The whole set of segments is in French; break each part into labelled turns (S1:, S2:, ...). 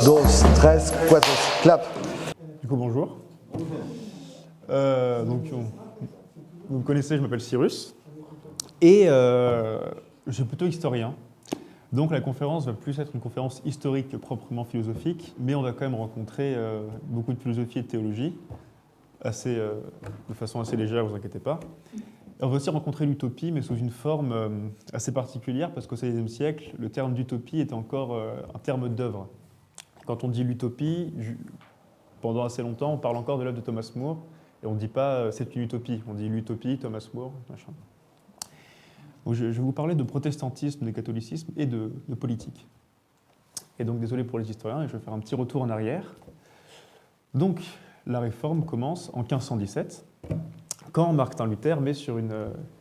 S1: dos, tres, cuatro, clap.
S2: Du coup, bonjour. Vous me connaissez, je m'appelle Cyrus. Et je suis plutôt historien. Donc la conférence va plus être une conférence historique que proprement philosophique, mais on va quand même rencontrer beaucoup de philosophie et de théologie, de façon assez légère, vous inquiétez pas. Et on va aussi rencontrer l'utopie, mais sous une forme assez particulière, parce qu'au XVIe siècle, le terme d'utopie est encore un terme d'œuvre. Quand on dit l'utopie, pendant assez longtemps, on parle encore de l'œuvre de Thomas More, et on ne dit pas c'est une utopie, on dit l'utopie, Thomas More, machin. Donc je vais vous parler de protestantisme, de catholicisme et de politique. Et donc désolé pour les historiens, et je vais faire un petit retour en arrière. Donc la réforme commence en 1517, quand Martin Luther met sur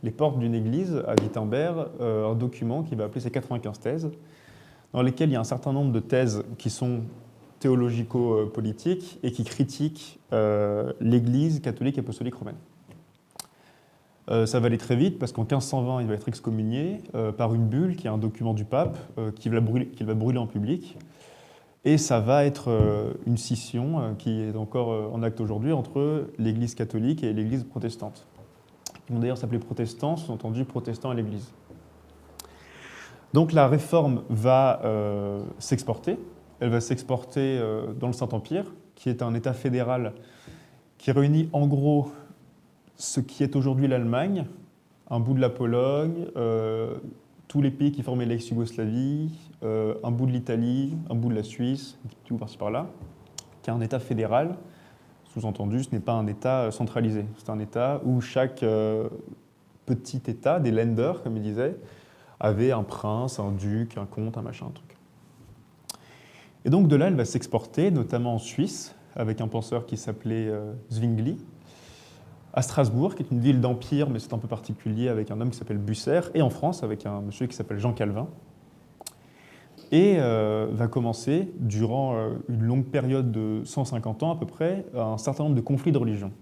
S2: les portes d'une église à Wittenberg un document qu'il va appeler ses 95 thèses, dans lesquelles il y a un certain nombre de thèses qui sont théologico-politiques et qui critiquent l'Église catholique et apostolique romaine. Ça va aller très vite parce qu'en 1520, il va être excommunié par une bulle qui est un document du pape qu'il va brûler en public. Et ça va être une scission qui est encore en acte aujourd'hui entre l'Église catholique et l'Église protestante. Ils vont d'ailleurs s'appeler protestants, sous-entendu protestants à l'Église. Donc la réforme va s'exporter. Elle va s'exporter dans le Saint-Empire, qui est un État fédéral qui réunit en gros ce qui est aujourd'hui l'Allemagne, un bout de la Pologne, tous les pays qui formaient l'ex-Yougoslavie, un bout de l'Italie, un bout de la Suisse, un petit bout par-ci par-là, qui est un État fédéral. Sous-entendu, ce n'est pas un État centralisé. C'est un État où chaque petit État, des Länder, comme il disait, avait un prince, un duc, un comte, un machin, un truc. Et donc de là, elle va s'exporter, notamment en Suisse, avec un penseur qui s'appelait Zwingli, à Strasbourg, qui est une ville d'empire, mais c'est un peu particulier, avec un homme qui s'appelle Bucer, et en France, avec un monsieur qui s'appelle Jean Calvin. Et va commencer, durant une longue période de 150 ans à peu près, un certain nombre de conflits de religion.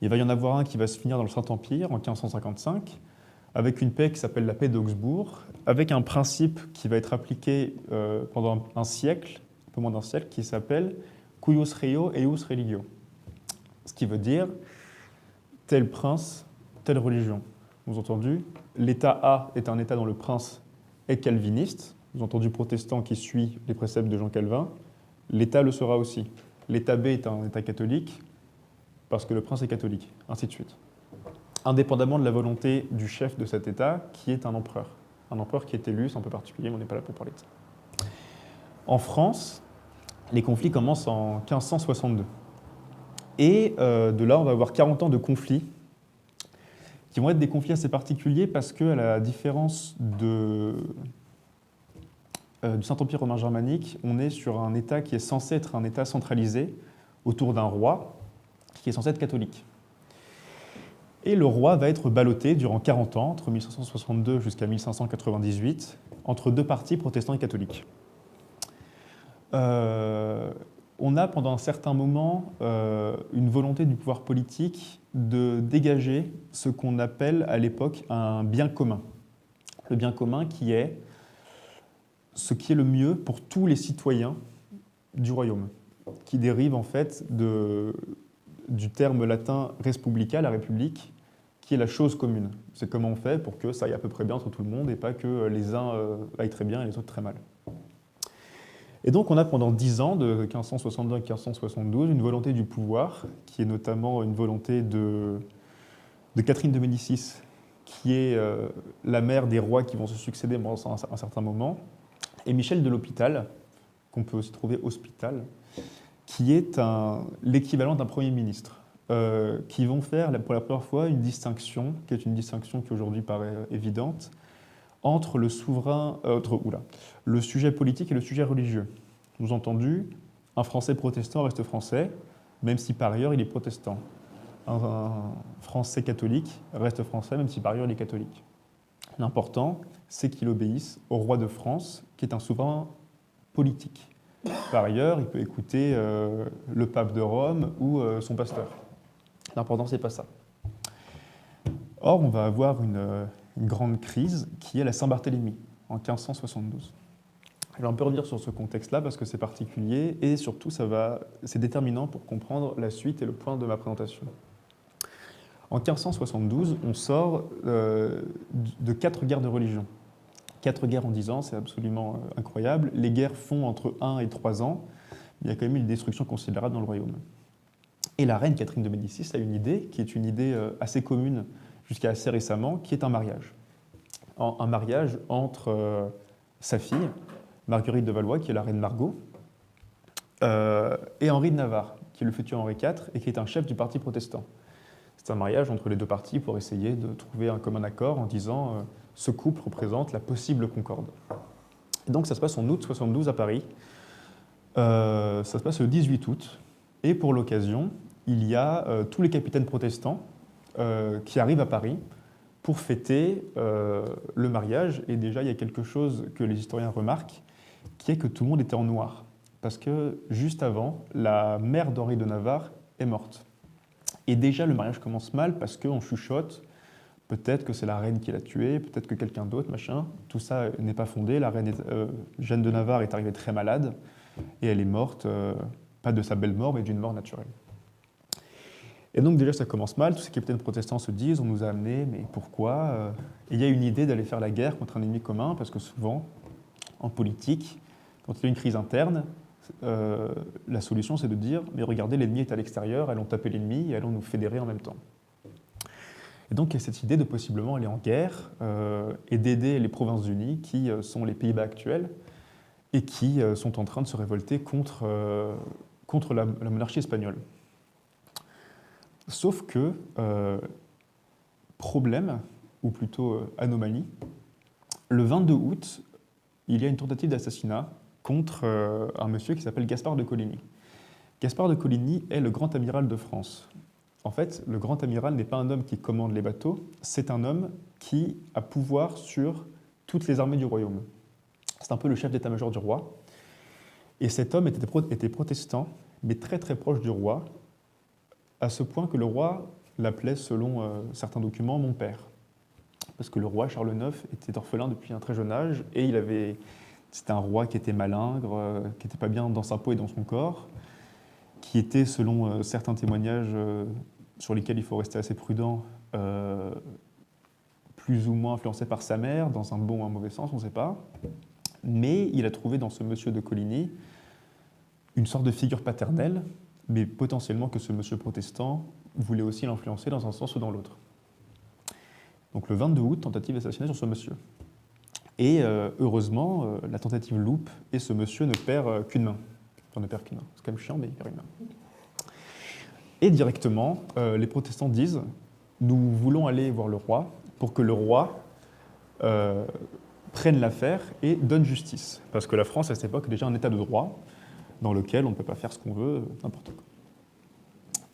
S2: Il va y en avoir un qui va se finir dans le Saint-Empire, en 1555, avec une paix qui s'appelle la paix d'Augsbourg, avec un principe qui va être appliqué pendant un siècle, un peu moins d'un siècle, qui s'appelle cuius reo eius religio. Ce qui veut dire tel prince, telle religion. Vous avez entendu, l'État A est un État dont le prince est calviniste. Vous avez entendu protestant qui suit les préceptes de Jean Calvin. L'État le sera aussi. L'État B est un État catholique parce que le prince est catholique, ainsi de suite. Indépendamment de la volonté du chef de cet État, qui est un empereur. Un empereur qui est élu, c'est un peu particulier, mais on n'est pas là pour parler de ça. En France, les conflits commencent en 1562. Et de là, on va avoir 40 ans de conflits, qui vont être des conflits assez particuliers parce qu'à la différence du Saint-Empire romain germanique, on est sur un État qui est censé être un État centralisé autour d'un roi qui est censé être catholique. Et le roi va être ballotté durant 40 ans, entre 1562 jusqu'à 1598, entre deux partis protestants et catholiques. On a pendant un certain moment une volonté du pouvoir politique de dégager ce qu'on appelle à l'époque un bien commun. Le bien commun qui est ce qui est le mieux pour tous les citoyens du royaume, qui dérive en fait du terme latin res publica, la République, qui est la chose commune. C'est comment on fait pour que ça aille à peu près bien entre tout le monde et pas que les uns aillent très bien et les autres très mal. Et donc on a pendant 10 ans, de 1562 à 1572, une volonté du pouvoir, qui est notamment une volonté de Catherine de Médicis, qui est la mère des rois qui vont se succéder pendant un certain moment, et Michel de l'Hôpital, qu'on peut aussi trouver Hospital, qui est l'équivalent d'un Premier ministre, qui vont faire pour la première fois une distinction, qui est une distinction qui aujourd'hui paraît évidente, entre le sujet politique et le sujet religieux. Vous avez entendu, un Français protestant reste français, même si par ailleurs il est protestant. Un Français catholique reste français, même si par ailleurs il est catholique. L'important, c'est qu'il obéisse au roi de France, qui est un souverain politique. Par ailleurs, il peut écouter le pape de Rome ou son pasteur. L'important, c'est pas ça. Or, on va avoir une grande crise qui est la Saint-Barthélemy, en 1572. Je vais un peu revenir sur ce contexte-là parce que c'est particulier et surtout c'est déterminant pour comprendre la suite et le point de ma présentation. En 1572, on sort de 4 guerres de religion. 4 guerres en 10 ans, c'est absolument incroyable. Les guerres font entre 1 et 3 ans. Il y a quand même eu une destruction considérable dans le royaume. Et la reine Catherine de Médicis a une idée, qui est une idée assez commune jusqu'à assez récemment, qui est un mariage. Un mariage entre sa fille, Marguerite de Valois, qui est la reine Margot, et Henri de Navarre, qui est le futur Henri IV et qui est un chef du parti protestant. C'est un mariage entre les deux partis pour essayer de trouver un commun accord en disant ce couple représente la possible concorde. Et donc ça se passe en août 72 à Paris. Ça se passe le 18 août. Et pour l'occasion, il y a tous les capitaines protestants qui arrivent à Paris pour fêter le mariage. Et déjà, il y a quelque chose que les historiens remarquent, qui est que tout le monde était en noir. Parce que juste avant, la mère d'Henri de Navarre est morte. Et déjà, le mariage commence mal parce qu'on chuchote, peut-être que c'est la reine qui l'a tuée, peut-être que quelqu'un d'autre, machin. Tout ça n'est pas fondé. La reine Jeanne de Navarre est arrivée très malade et elle est morte, pas de sa belle mort, mais d'une mort naturelle. Et donc déjà, ça commence mal. Tous ces capitaines protestants se disent, on nous a amenés, mais pourquoi? Et il y a une idée d'aller faire la guerre contre un ennemi commun, parce que souvent, en politique, quand il y a une crise interne, la solution, c'est de dire « mais regardez, l'ennemi est à l'extérieur, allons taper l'ennemi et allons nous fédérer en même temps ». Et donc, il y a cette idée de possiblement aller en guerre et d'aider les Provinces-Unies, qui sont les Pays-Bas actuels, et qui sont en train de se révolter contre la monarchie espagnole. Sauf que, problème, ou plutôt anomalie, le 22 août, il y a une tentative d'assassinat contre un monsieur qui s'appelle Gaspard de Coligny. Gaspard de Coligny est le grand amiral de France. En fait, le grand amiral n'est pas un homme qui commande les bateaux, c'est un homme qui a pouvoir sur toutes les armées du royaume. C'est un peu le chef d'état-major du roi. Et cet homme était protestant, mais très très proche du roi, à ce point que le roi l'appelait, selon certains documents, mon père. Parce que le roi Charles IX était orphelin depuis un très jeune âge et c'était un roi qui était malingre, qui n'était pas bien dans sa peau et dans son corps, qui était, selon certains témoignages sur lesquels il faut rester assez prudent, plus ou moins influencé par sa mère, dans un bon ou un mauvais sens, on ne sait pas. Mais il a trouvé dans ce monsieur de Coligny une sorte de figure paternelle, mais potentiellement que ce monsieur protestant voulait aussi l'influencer dans un sens ou dans l'autre. Donc le 22 août, tentative d'assassinat sur ce monsieur. Et heureusement, la tentative loupe et ce monsieur ne perd qu'une main. Enfin, ne perd qu'une main. C'est quand même chiant, mais il perd une main. Et directement, les protestants disent « Nous voulons aller voir le roi pour que le roi prenne l'affaire et donne justice. » Parce que la France, à cette époque, est déjà un état de droit dans lequel on ne peut pas faire ce qu'on veut, n'importe quoi.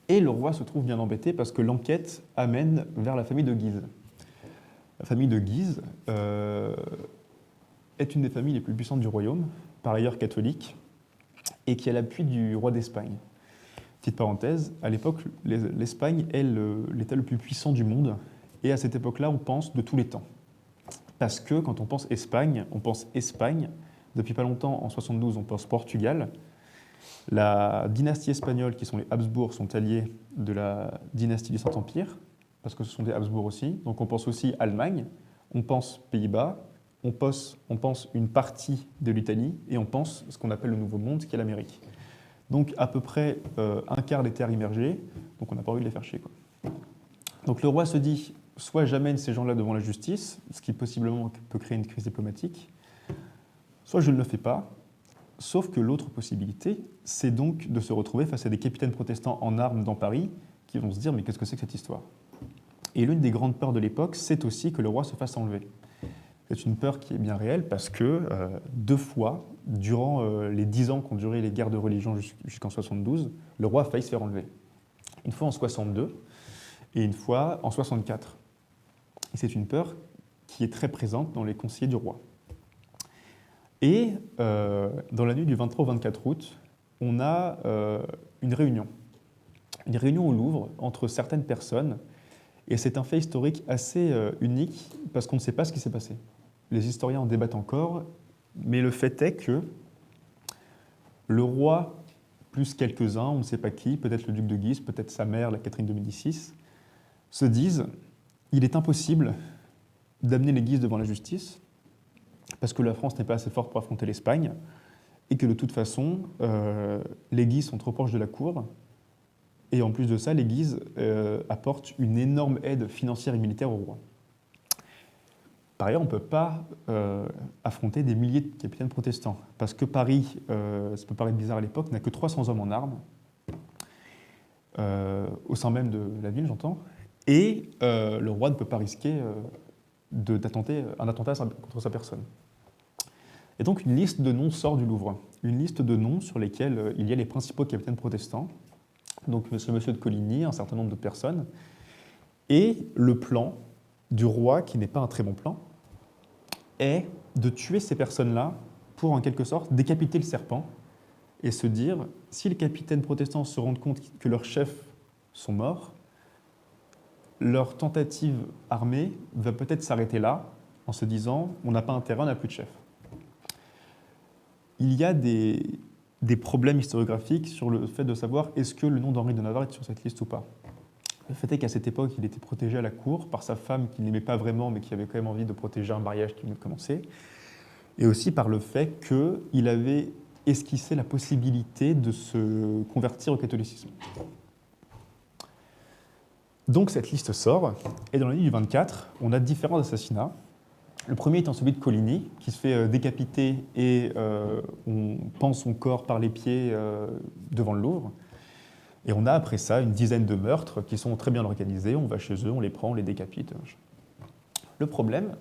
S2: Et le roi se trouve bien embêté parce que l'enquête amène vers la famille de Guise. La famille de Guise est une des familles les plus puissantes du royaume, par ailleurs catholique, et qui a l'appui du roi d'Espagne. Petite parenthèse, à l'époque, l'Espagne est l'État le plus puissant du monde, et à cette époque-là, on pense de tous les temps. Parce que quand on pense Espagne, depuis pas longtemps, en 72, on pense Portugal. La dynastie espagnole, qui sont les Habsbourg, sont alliés de la dynastie du Saint-Empire, parce que ce sont des Habsbourg aussi. Donc on pense aussi Allemagne, on pense Pays-Bas, on pense une partie de l'Italie, et on pense ce qu'on appelle le Nouveau Monde, qui est l'Amérique. Donc à peu près un quart des terres immergées, donc on n'a pas envie de les faire chier, quoi. Donc le roi se dit, soit j'amène ces gens-là devant la justice, ce qui possiblement peut créer une crise diplomatique, soit je ne le fais pas, sauf que l'autre possibilité, c'est donc de se retrouver face à des capitaines protestants en armes dans Paris, qui vont se dire, mais qu'est-ce que c'est que cette histoire ? Et l'une des grandes peurs de l'époque, c'est aussi que le roi se fasse enlever. C'est une peur qui est bien réelle parce que 2 fois, durant les 10 ans qu'ont duré les guerres de religion jusqu'en 72, le roi a failli se faire enlever. Une fois en 62 et une fois en 64. Et c'est une peur qui est très présente dans les conseillers du roi. Et dans la nuit du 23 au 24 août, on a une réunion au Louvre entre certaines personnes. Et c'est un fait historique assez unique parce qu'on ne sait pas ce qui s'est passé. Les historiens en débattent encore Mais le fait est que le roi, plus quelques-uns, on ne sait pas qui, peut-être le duc de Guise, peut-être sa mère, la Catherine de Médicis, se disent « il est impossible d'amener les Guises devant la justice, parce que la France n'est pas assez forte pour affronter l'Espagne, et que de toute façon, les Guises sont trop proches de la cour, et en plus de ça, les Guises apportent une énorme aide financière et militaire au roi. » Par ailleurs, on ne peut pas affronter des milliers de capitaines protestants, parce que Paris, ça peut paraître bizarre à l'époque, n'a que 300 hommes en armes, au sein même de la ville, j'entends, et le roi ne peut pas risquer d'attenter un attentat contre sa personne. Et donc une liste de noms sort du Louvre, une liste de noms sur lesquels il y a les principaux capitaines protestants, donc ce monsieur de Coligny, un certain nombre de personnes, et le plan du roi, qui n'est pas un très bon plan, est de tuer ces personnes-là pour, en quelque sorte, décapiter le serpent et se dire, si les capitaines protestants se rendent compte que leurs chefs sont morts, leur tentative armée va peut-être s'arrêter là, en se disant, on n'a pas intérêt, on n'a plus de chef. Il y a des problèmes historiographiques sur le fait de savoir est-ce que le nom d'Henri de Navarre est sur cette liste ou pas. Le fait est qu'à cette époque, il était protégé à la cour par sa femme qu'il n'aimait pas vraiment, mais qui avait quand même envie de protéger un mariage qui venait de commencer, et aussi par le fait qu'il avait esquissé la possibilité de se convertir au catholicisme. Donc cette liste sort, et dans la nuit du 24, on a différents assassinats. Le premier étant celui de Coligny, qui se fait décapiter et on pend son corps par les pieds devant le Louvre. Et on a après ça une dizaine de meurtres qui sont très bien organisés. On va chez eux, on les prend, on les décapite. Le problème,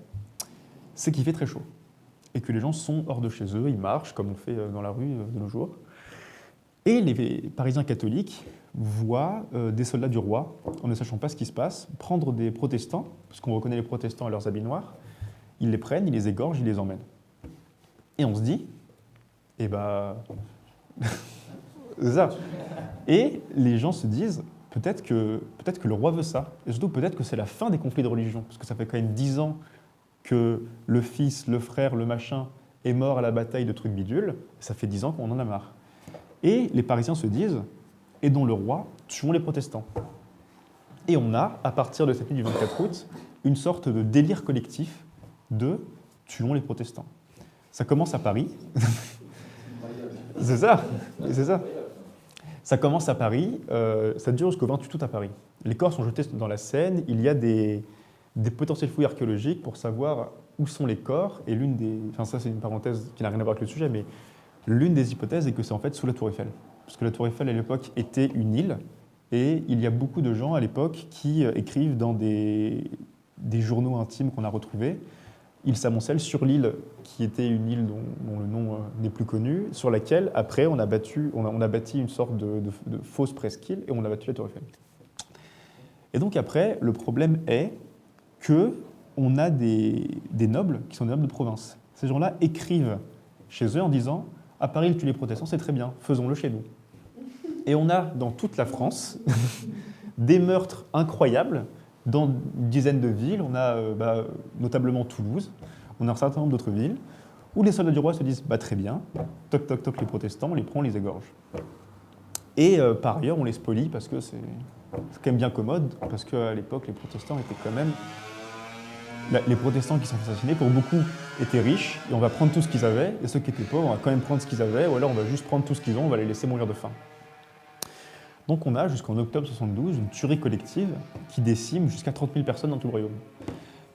S2: c'est qu'il fait très chaud et que les gens sont hors de chez eux, ils marchent comme on fait dans la rue de nos jours. Et les Parisiens catholiques voient des soldats du roi, en ne sachant pas ce qui se passe, prendre des protestants, parce qu'on reconnaît les protestants à leurs habits noirs, ils les prennent, ils les égorgent, ils les emmènent. Et on se dit, eh ben, c'est ça. Et les gens se disent, peut-être que le roi veut ça. Et surtout, peut-être que c'est la fin des conflits de religion, parce que ça fait quand même 10 ans que le fils, le frère, le machin est mort à la bataille de trucs bidules. Ça fait 10 ans qu'on en a marre. Et les Parisiens se disent, aidons le roi, tuons les protestants. Et on a, à partir de cette nuit du 24 août, une sorte de délire collectif de tuons les protestants. Ça commence à Paris. C'est ça, c'est ça. Ça commence à Paris, ça dure jusqu'au 28 août à Paris. Les corps sont jetés dans la Seine, il y a des potentielles fouilles archéologiques pour savoir où sont les corps, et l'une des... Enfin ça c'est une parenthèse qui n'a rien à voir avec le sujet, mais l'une des hypothèses est que c'est en fait sous la Tour Eiffel. Parce que la Tour Eiffel à l'époque était une île, et il y a beaucoup de gens à l'époque qui écrivent dans des journaux intimes qu'on a retrouvés. Ils s'amoncellent sur l'île, qui était une île dont le nom n'est plus connu, sur laquelle, après, on a bâti une sorte de fausse presqu'île et on a battu la Tour Eiffel. Et donc après, le problème est qu'on a des nobles qui sont des nobles de province. Ces gens-là écrivent chez eux en disant « À Paris, ils tuent les protestants, c'est très bien, faisons-le chez nous ». Et on a dans toute la France des meurtres incroyables dans une dizaine de villes. On a notablement Toulouse, on a un certain nombre d'autres villes, où les soldats du roi se disent « très bien, toc toc toc les protestants, on les prend, on les égorge ». Et par ailleurs, on les spolie parce que c'est quand même bien commode, parce qu'à l'époque, les protestants étaient quand même... Les protestants qui sont assassinés, pour beaucoup, étaient riches, et on va prendre tout ce qu'ils avaient, et ceux qui étaient pauvres, on va quand même prendre ce qu'ils avaient, ou alors on va juste prendre tout ce qu'ils ont, on va les laisser mourir de faim. Donc on a, jusqu'en octobre 72, une tuerie collective qui décime jusqu'à 30 000 personnes dans tout le royaume.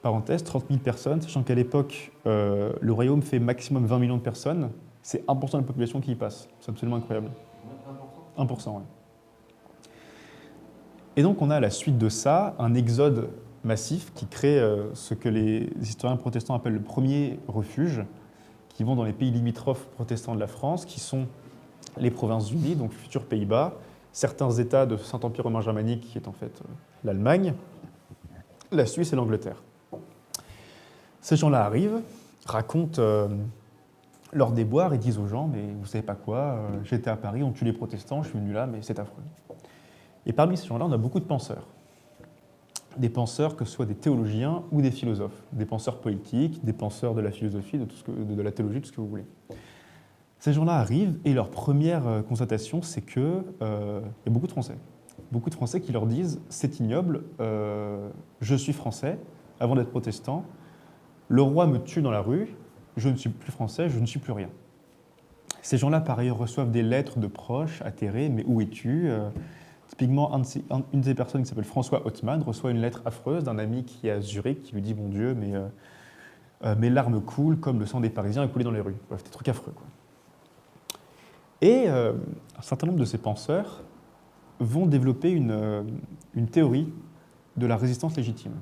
S2: Parenthèse, 30 000 personnes, sachant qu'à l'époque, le royaume fait maximum 20 millions de personnes, c'est 1% de la population qui y passe. C'est absolument incroyable. 1%, ouais. Et donc on a à la suite de ça un exode massif qui crée ce que les historiens protestants appellent le premier refuge, qui vont dans les pays limitrophes protestants de la France, qui sont les Provinces-Unies, donc futurs Pays-Bas, certains États de Saint-Empire romain germanique, qui est en fait l'Allemagne, la Suisse et l'Angleterre. Ces gens-là arrivent, racontent leurs déboires et disent aux gens « mais vous savez pas quoi, j'étais à Paris, on tue les protestants, je suis venu là, mais c'est affreux ». Et parmi ces gens-là, on a beaucoup de penseurs. des penseurs, que ce soit des théologiens ou des philosophes, des penseurs politiques, des penseurs de la philosophie, de la théologie, tout ce que vous voulez. Ces gens-là arrivent et leur première constatation, c'est qu'il y a beaucoup de Français. Beaucoup de Français qui leur disent « c'est ignoble, je suis français, avant d'être protestant, le roi me tue dans la rue, je ne suis plus français, je ne suis plus rien ». Ces gens-là, par ailleurs, reçoivent des lettres de proches atterrés « mais où es-tu » Typiquement, une des personnes qui s'appelle François Hauttmann reçoit une lettre affreuse d'un ami qui est à Zurich, qui lui dit « Mon Dieu, mes larmes coulent comme le sang des Parisiens a coulé dans les rues. » Bref, des trucs affreux, quoi. Et un certain nombre de ces penseurs vont développer une théorie de la résistance légitime.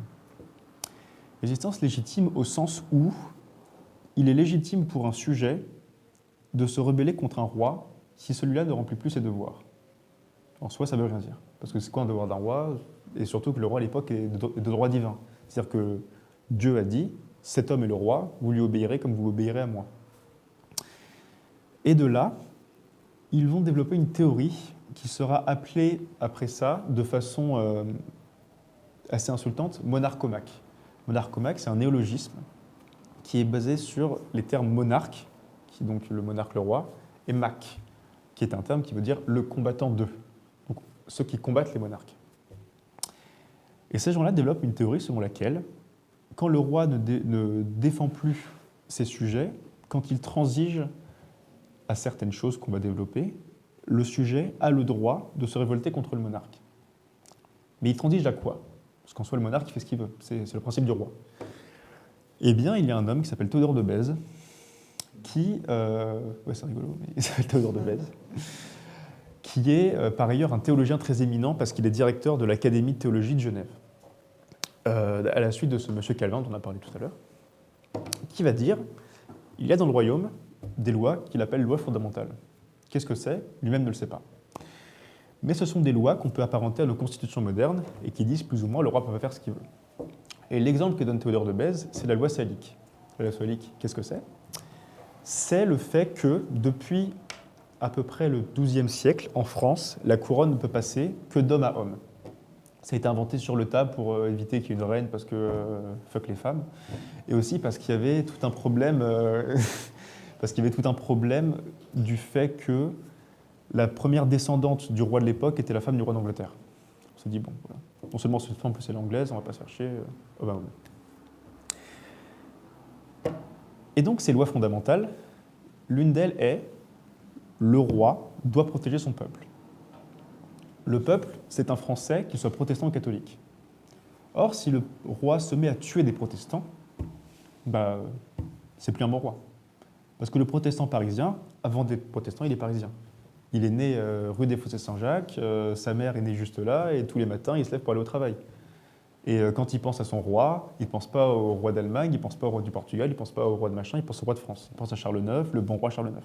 S2: Résistance légitime au sens où il est légitime pour un sujet de se rebeller contre un roi si celui-là ne remplit plus ses devoirs. En soi, ça ne veut rien dire. Parce que c'est quoi un devoir d'un roi? Et surtout que le roi à l'époque est de droit divin. C'est-à-dire que Dieu a dit « cet homme est le roi, vous lui obéirez comme vous obéirez à moi ». Et de là, ils vont développer une théorie qui sera appelée après ça, de façon assez insultante, monarchomaque. Monarchomaque, c'est un néologisme qui est basé sur les termes monarque, qui est donc le monarque, le roi, et mac, qui est un terme qui veut dire le combattant d'eux, donc ceux qui combattent les monarques. Et ces gens-là développent une théorie selon laquelle, quand le roi ne défend plus ses sujets, quand il transige à certaines choses qu'on va développer, le sujet a le droit de se révolter contre le monarque. Mais il transige à quoi? Parce qu'en soi, le monarque, il fait ce qu'il veut. C'est le principe du roi. Eh bien, il y a un homme qui s'appelle Théodore de Bèze, qui... ouais, c'est rigolo, mais il s'appelle Théodore de Bèze, qui est par ailleurs un théologien très éminent parce qu'il est directeur de l'Académie de théologie de Genève, à la suite de ce monsieur Calvin dont on a parlé tout à l'heure, qui va dire il y a dans le royaume des lois qu'il appelle lois fondamentales. Qu'est-ce que c'est? Lui-même ne le sait pas. Mais ce sont des lois qu'on peut apparenter à nos constitutions modernes et qui disent plus ou moins le roi peut pas faire ce qu'il veut. Et l'exemple que donne Théodore de Bèze, c'est la loi salique. La loi salique, qu'est-ce que c'est? C'est le fait que depuis à peu près le XIIe siècle, en France, la couronne ne peut passer que d'homme à homme. Ça a été inventé sur le tas pour éviter qu'il y ait une reine parce que fuck les femmes, et aussi parce qu'il y avait tout un problème, du fait que la première descendante du roi de l'époque était la femme du roi d'Angleterre. On s'est dit, bon, voilà. Non seulement cette femme, en plus elle est anglaise, on ne va pas se faire chier. Et donc, ces lois fondamentales, l'une d'elles est le roi doit protéger son peuple. Le peuple, c'est un Français, qu'il soit protestant ou catholique. Or, si le roi se met à tuer des protestants, c'est plus un bon roi. Parce que le protestant parisien, avant d'être protestant, il est parisien. Il est né rue des Fossés Saint-Jacques, sa mère est née juste là, et tous les matins, il se lève pour aller au travail. Et quand il pense à son roi, il ne pense pas au roi d'Allemagne, il ne pense pas au roi du Portugal, il ne pense pas au roi de machin, il pense au roi de France. Il pense à Charles IX, le bon roi Charles IX.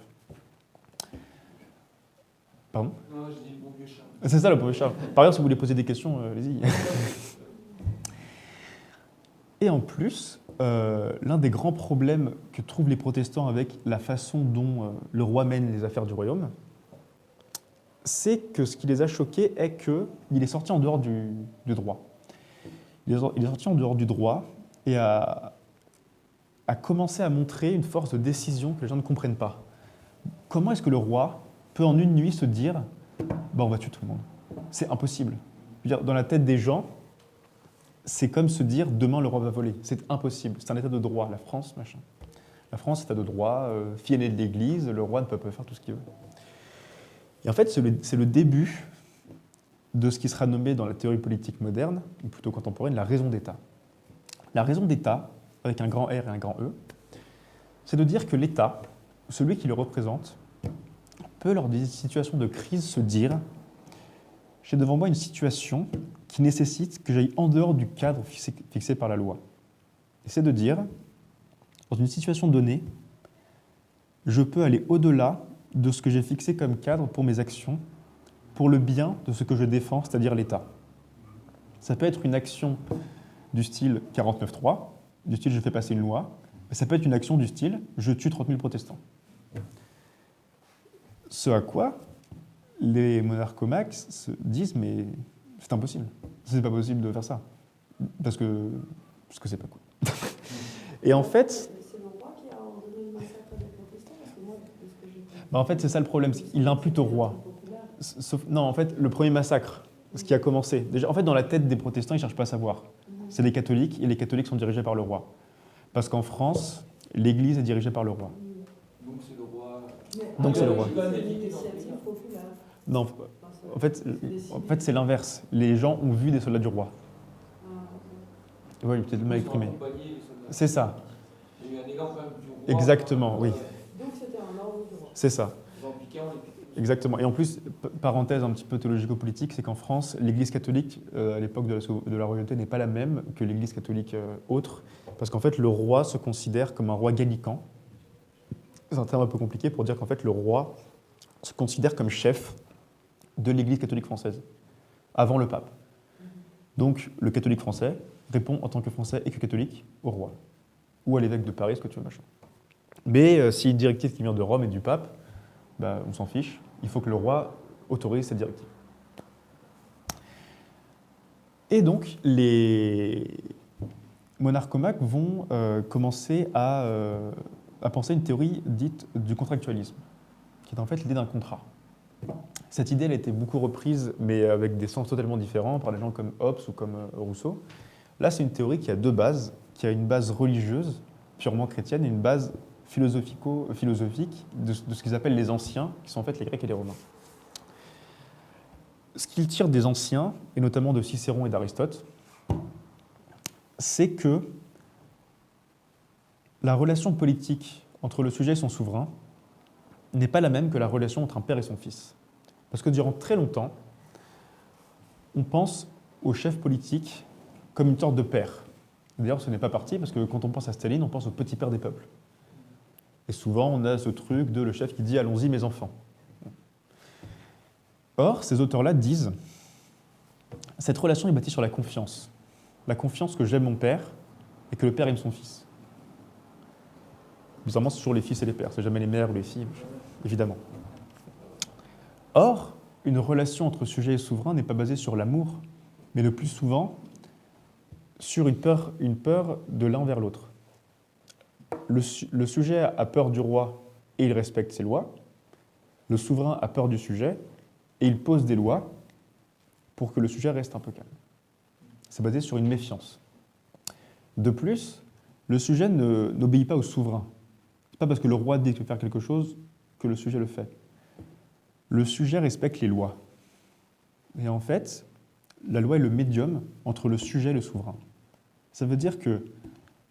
S2: Pardon?
S3: Non, je dis le bon vieux Charles.
S2: C'est ça, le bon vieux Charles. Par ailleurs, si vous voulez poser des questions, allez-y. Et en plus, l'un des grands problèmes que trouvent les protestants avec la façon dont le roi mène les affaires du royaume, c'est que ce qui les a choqués est qu'il est sorti en dehors du droit. Il est sorti en dehors du droit et a commencé à montrer une force de décision que les gens ne comprennent pas. Comment est-ce que le roi peut en une nuit se dire « on va tuer tout le monde ». C'est impossible. Je veux dire, dans la tête des gens, c'est comme se dire « demain le roi va voler ». C'est impossible. C'est un état de droit. La France, machin. La France, état de droit, fille aînée de l'Église, le roi ne peut pas faire tout ce qu'il veut. Et en fait, c'est le début de ce qui sera nommé dans la théorie politique moderne, ou plutôt contemporaine, la raison d'État. La raison d'État, avec un grand R et un grand E, c'est de dire que l'État, celui qui le représente, peut, lors des situations de crise, se dire « j'ai devant moi une situation qui nécessite que j'aille en dehors du cadre fixé par la loi ». Et c'est de dire, dans une situation donnée, je peux aller au-delà de ce que j'ai fixé comme cadre pour mes actions, pour le bien de ce que je défends, c'est-à-dire l'État. Ça peut être une action du style 49.3, du style je fais passer une loi, mais ça peut être une action du style je tue 30 000 protestants. Ce à quoi les monarchomaques se disent mais c'est impossible, c'est pas possible de faire ça. parce que c'est pas cool. Et en fait,
S3: C'est le roi qui a ordonné le massacre des protestants, parce que moi, de ce que j'ai compris,
S2: bah en fait c'est ça le problème, c'est qu'il l'impute au roi. Non, en fait, le premier massacre, ce qui a commencé, déjà, en fait, dans la tête des protestants, ils ne cherchent pas à savoir. C'est les catholiques, et les catholiques sont dirigés par le roi. Parce qu'en France, l'Église est dirigée par le roi.
S4: Donc c'est le roi.
S2: Donc c'est le roi.
S3: C'est une initiative populaire.
S2: Non, en fait, c'est l'inverse. Les gens ont vu des soldats du roi. Oui, peut-être mal exprimé. C'est ça.
S4: Il y a eu un élan quand même du roi.
S2: Exactement, oui.
S3: Donc c'était un ordre du roi.
S2: C'est ça.
S4: Ils ont piqué, on les pique.
S2: Exactement. Et en plus, parenthèse un petit peu théologico-politique, c'est qu'en France, l'Église catholique, à l'époque de la royauté, n'est pas la même que l'Église catholique autre, parce qu'en fait, le roi se considère comme un roi gallican. C'est un terme un peu compliqué pour dire qu'en fait, le roi se considère comme chef de l'Église catholique française, avant le pape. Donc, le catholique français répond en tant que français et que catholique au roi, ou à l'évêque de Paris, ce que tu veux, machin. Mais si une directive qui vient de Rome et du pape, bah, on s'en fiche, il faut que le roi autorise cette directive. Et donc, les monarchomaques vont commencer à penser une théorie dite du contractualisme, qui est en fait l'idée d'un contrat. Cette idée elle a été beaucoup reprise, mais avec des sens totalement différents, par des gens comme Hobbes ou comme Rousseau. Là, c'est une théorie qui a deux bases, qui a une base religieuse, purement chrétienne, et une base philosophique de ce qu'ils appellent les anciens, qui sont en fait les Grecs et les Romains. Ce qu'ils tirent des anciens, et notamment de Cicéron et d'Aristote, c'est que la relation politique entre le sujet et son souverain n'est pas la même que la relation entre un père et son fils. Parce que durant très longtemps, on pense au chef politique comme une sorte de père. D'ailleurs, ce n'est pas parti, parce que quand on pense à Staline, on pense au petit père des peuples. Et souvent, on a ce truc de le chef qui dit « allons-y, mes enfants ». Or, ces auteurs-là disent « cette relation est bâtie sur la confiance. La confiance que j'aime mon père et que le père aime son fils. » Bizarrement, c'est toujours les fils et les pères, c'est jamais les mères ou les filles, évidemment. Or, une relation entre sujet et souverain n'est pas basée sur l'amour, mais le plus souvent sur une peur de l'un vers l'autre. Le sujet a peur du roi et il respecte ses lois. Le souverain a peur du sujet et il pose des lois pour que le sujet reste un peu calme. C'est basé sur une méfiance. De plus, le sujet n'obéit pas au souverain. Ce n'est pas parce que le roi dit de faire quelque chose que le sujet le fait. Le sujet respecte les lois. Et en fait, la loi est le médium entre le sujet et le souverain. Ça veut dire que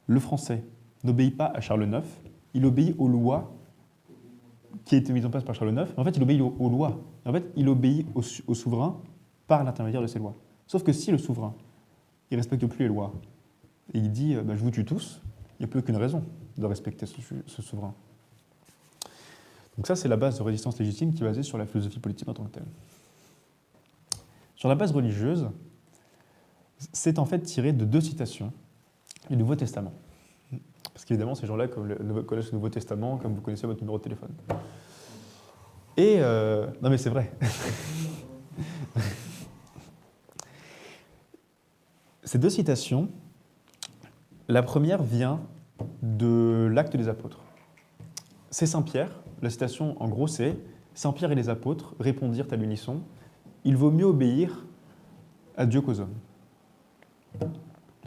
S2: le français n'obéit pas à Charles IX, il obéit aux lois qui ont été mises en place par Charles IX. En fait, il obéit aux lois. En fait, il obéit au souverain par l'intermédiaire de ces lois. Sauf que si le souverain, il ne respecte plus les lois, et il dit je vous tue tous, il n'y a plus aucune raison de respecter ce souverain. Donc ça, c'est la base de résistance légitime qui est basée sur la philosophie politique en tant que telle. Sur la base religieuse, c'est en fait tiré de deux citations du Nouveau Testament. Parce qu'évidemment, ces gens-là connaissent le Nouveau Testament comme vous connaissez votre numéro de téléphone. Et non mais c'est vrai. Ces deux citations, la première vient de l'Acte des Apôtres. C'est Saint Pierre, la citation en gros c'est « Saint Pierre et les apôtres répondirent à l'unisson, il vaut mieux obéir à Dieu qu'aux hommes ».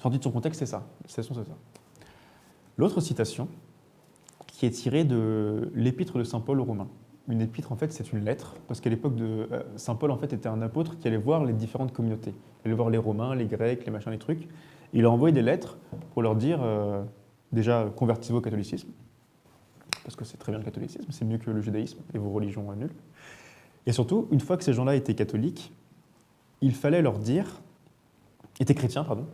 S2: Sorti de son contexte, c'est ça. La citation, c'est ça. L'autre citation, qui est tirée de l'épître de Saint Paul aux Romains. Une épître, en fait, c'est une lettre, parce qu'à l'époque de Saint Paul, en fait, était un apôtre qui allait voir les différentes communautés. Il allait voir les Romains, les Grecs, les machins, les trucs. Il a envoyé des lettres pour leur dire, déjà, convertissez-vous au catholicisme, parce que c'est très bien le catholicisme, c'est mieux que le judaïsme et vos religions nulles. Et surtout, une fois que ces gens-là étaient catholiques, il fallait leur dire, étaient chrétiens, pardon,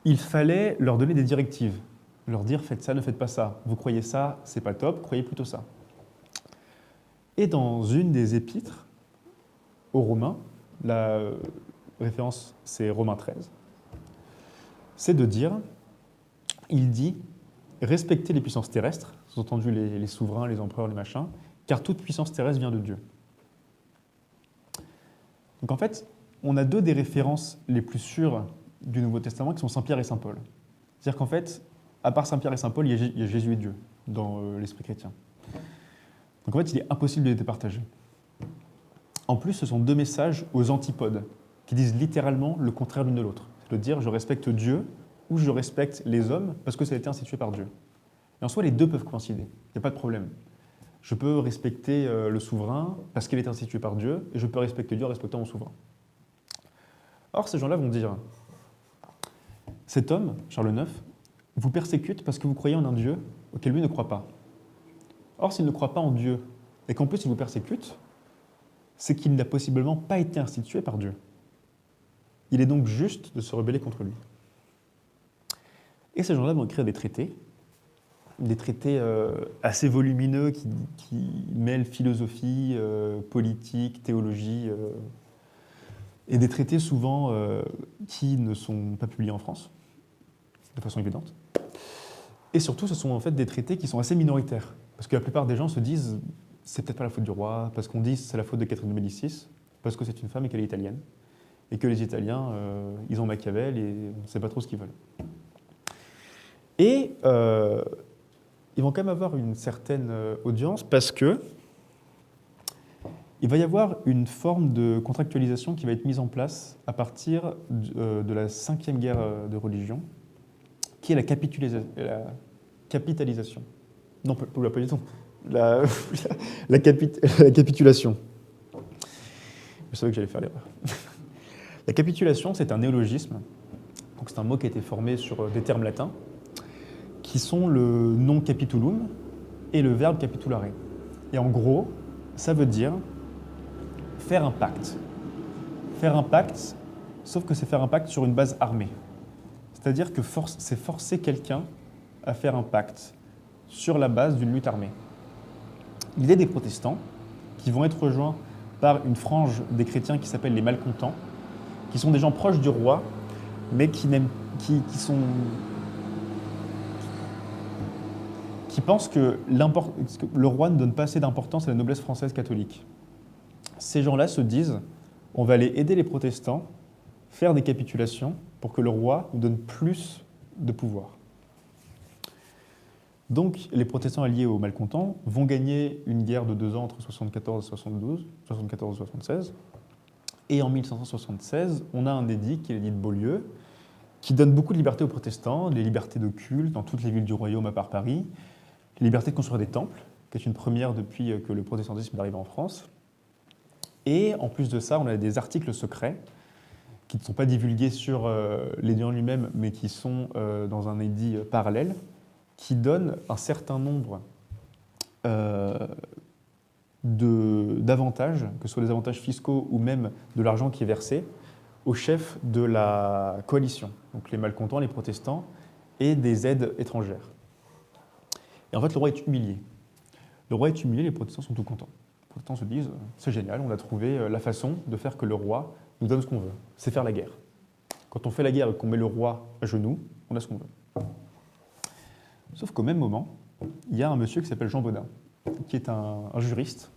S2: il fallait leur donner des directives. Leur dire, faites ça, ne faites pas ça. Vous croyez ça, c'est pas top, croyez plutôt ça. Et dans une des épîtres aux Romains, la référence c'est Romains 13, c'est de dire, il dit, respectez les puissances terrestres, sous-entendu les souverains, les empereurs, les machins, car toute puissance terrestre vient de Dieu. Donc en fait, on a deux des références les plus sûres du Nouveau Testament qui sont Saint Pierre et Saint Paul. C'est-à-dire qu'en fait, à part Saint Pierre et Saint Paul, il y a Jésus et Dieu dans l'esprit chrétien. Donc en fait, il est impossible de les départager. En plus, ce sont deux messages aux antipodes, qui disent littéralement le contraire l'une de l'autre. C'est de dire je respecte Dieu ou je respecte les hommes parce que ça a été institué par Dieu. Et en soi, les deux peuvent coïncider, il n'y a pas de problème. Je peux respecter le souverain parce qu'il est institué par Dieu, et je peux respecter Dieu en respectant mon souverain. Or, ces gens-là vont dire, cet homme, Charles IX, vous persécute parce que vous croyez en un Dieu auquel lui ne croit pas. Or, s'il ne croit pas en Dieu, et qu'en plus il vous persécute, c'est qu'il n'a possiblement pas été institué par Dieu. Il est donc juste de se rebeller contre lui. Et ces gens-là vont écrire des traités assez volumineux qui mêlent philosophie, politique, théologie, et des traités souvent qui ne sont pas publiés en France, de façon évidente. Et surtout, ce sont en fait des traités qui sont assez minoritaires, parce que la plupart des gens se disent c'est peut-être pas la faute du roi, parce qu'on dit c'est la faute de Catherine de Médicis, parce que c'est une femme et qu'elle est italienne, et que les Italiens, ils ont Machiavel et on ne sait pas trop ce qu'ils veulent. Et ils vont quand même avoir une certaine audience parce que il va y avoir une forme de contractualisation qui va être mise en place à partir de la 5e guerre de religion, qui est la capitalisation. Non, pas la capitulation. Je savais que j'allais faire l'erreur. La capitulation, c'est un néologisme. Donc c'est un mot qui a été formé sur des termes latins, qui sont le nom capitulum et le verbe capitulare. Et en gros, ça veut dire faire un pacte. Faire un pacte, sauf que c'est faire un pacte sur une base armée. C'est-à-dire que c'est forcer quelqu'un à faire un pacte sur la base d'une lutte armée. Il y a des protestants qui vont être rejoints par une frange des chrétiens qui s'appellent les malcontents, qui sont des gens proches du roi, mais qui pensent que le roi ne donne pas assez d'importance à la noblesse française catholique. Ces gens-là se disent, on va aller aider les protestants, faire des capitulations pour que le roi nous donne plus de pouvoir. Donc, les protestants alliés aux malcontents vont gagner une guerre de 2 ans entre 74 et 76. Et en 1576, on a un édit qui est l'édit de Beaulieu, qui donne beaucoup de liberté aux protestants, les libertés de culte dans toutes les villes du royaume à part Paris, les libertés de construire des temples, qui est une première depuis que le protestantisme est arrivé en France. Et en plus de ça, on a des articles secrets qui ne sont pas divulgués sur l'édit en lui-même, mais qui sont dans un édit parallèle, qui donnent un certain nombre d'avantages, que ce soit des avantages fiscaux ou même de l'argent qui est versé, aux chefs de la coalition, donc les malcontents, les protestants, et des aides étrangères. Et en fait, le roi est humilié. Le roi est humilié, les protestants sont tout contents. Les protestants se disent, c'est génial, on a trouvé la façon de faire que le roi nous donne ce qu'on veut, c'est faire la guerre. Quand on fait la guerre et qu'on met le roi à genoux, on a ce qu'on veut. Sauf qu'au même moment, il y a un monsieur qui s'appelle Jean Bodin, qui est un juriste,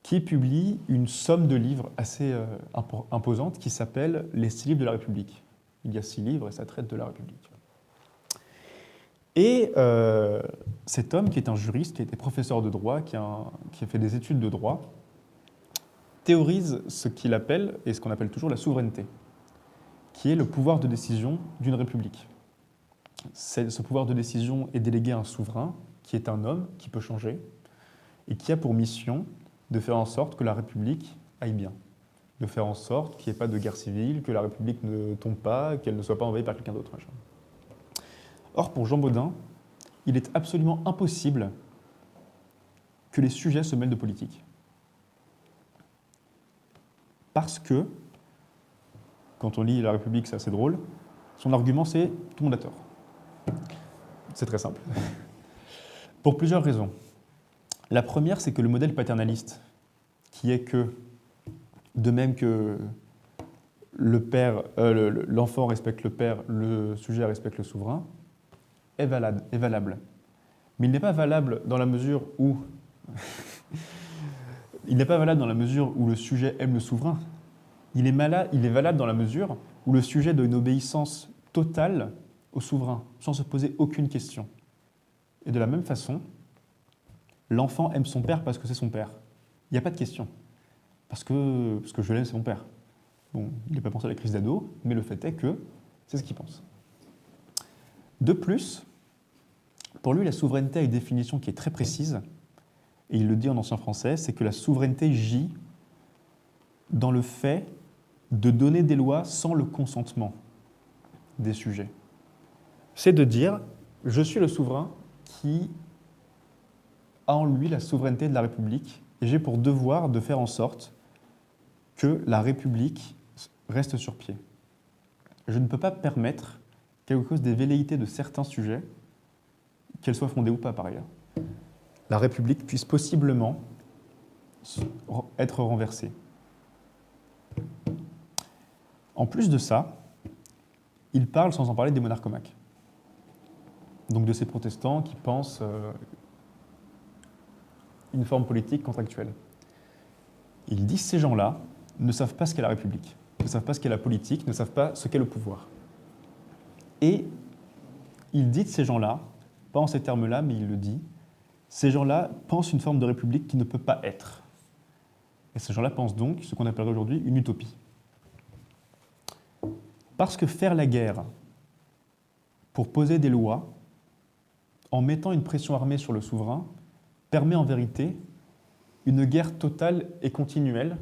S2: qui publie une somme de livres assez imposante qui s'appelle « Les 6 livres de la République ». Il y a 6 livres et ça traite de la République. Et cet homme, qui est un juriste, qui a été professeur de droit, qui a fait des études de droit, théorise ce qu'il appelle, et ce qu'on appelle toujours la souveraineté, qui est le pouvoir de décision d'une république. Ce pouvoir de décision est délégué à un souverain, qui est un homme, qui peut changer, et qui a pour mission de faire en sorte que la République aille bien, de faire en sorte qu'il n'y ait pas de guerre civile, que la République ne tombe pas, qu'elle ne soit pas envahie par quelqu'un d'autre. Or, pour Jean Bodin, il est absolument impossible que les sujets se mêlent de politique. Parce que, quand on lit La République, c'est assez drôle, son argument c'est « tout le monde a tort ». C'est très simple. Pour plusieurs raisons. La première, c'est que le modèle paternaliste, qui est que, de même que l'enfant respecte le père, le sujet respecte le souverain, est valable. Mais il n'est pas valable dans la mesure où le sujet aime le souverain. Il est valable dans la mesure où le sujet donne une obéissance totale au souverain, sans se poser aucune question. Et de la même façon, l'enfant aime son père parce que c'est son père. Il n'y a pas de question. Parce que je l'aime, c'est mon père. Bon, il n'a pas pensé à la crise d'ado, mais le fait est que c'est ce qu'il pense. De plus, pour lui, la souveraineté a une définition qui est très précise, et il le dit en ancien français, c'est que la souveraineté gît dans le fait de donner des lois sans le consentement des sujets. C'est de dire, je suis le souverain qui a en lui la souveraineté de la République, et j'ai pour devoir de faire en sorte que la République reste sur pied. Je ne peux pas permettre qu'à cause des velléités de certains sujets, qu'elles soient fondées ou pas par ailleurs, la République puisse possiblement être renversée. En plus de ça, il parle sans en parler des monarchomaques. Donc de ces protestants qui pensent une forme politique contractuelle. Il dit que ces gens-là ne savent pas ce qu'est la République, ne savent pas ce qu'est la politique, ne savent pas ce qu'est le pouvoir. Et il dit de ces gens-là, pas en ces termes-là, mais il le dit, ces gens-là pensent une forme de République qui ne peut pas être. Et ces gens-là pensent donc ce qu'on appellerait aujourd'hui une utopie. Parce que faire la guerre pour poser des lois, en mettant une pression armée sur le souverain, permet en vérité une guerre totale et continuelle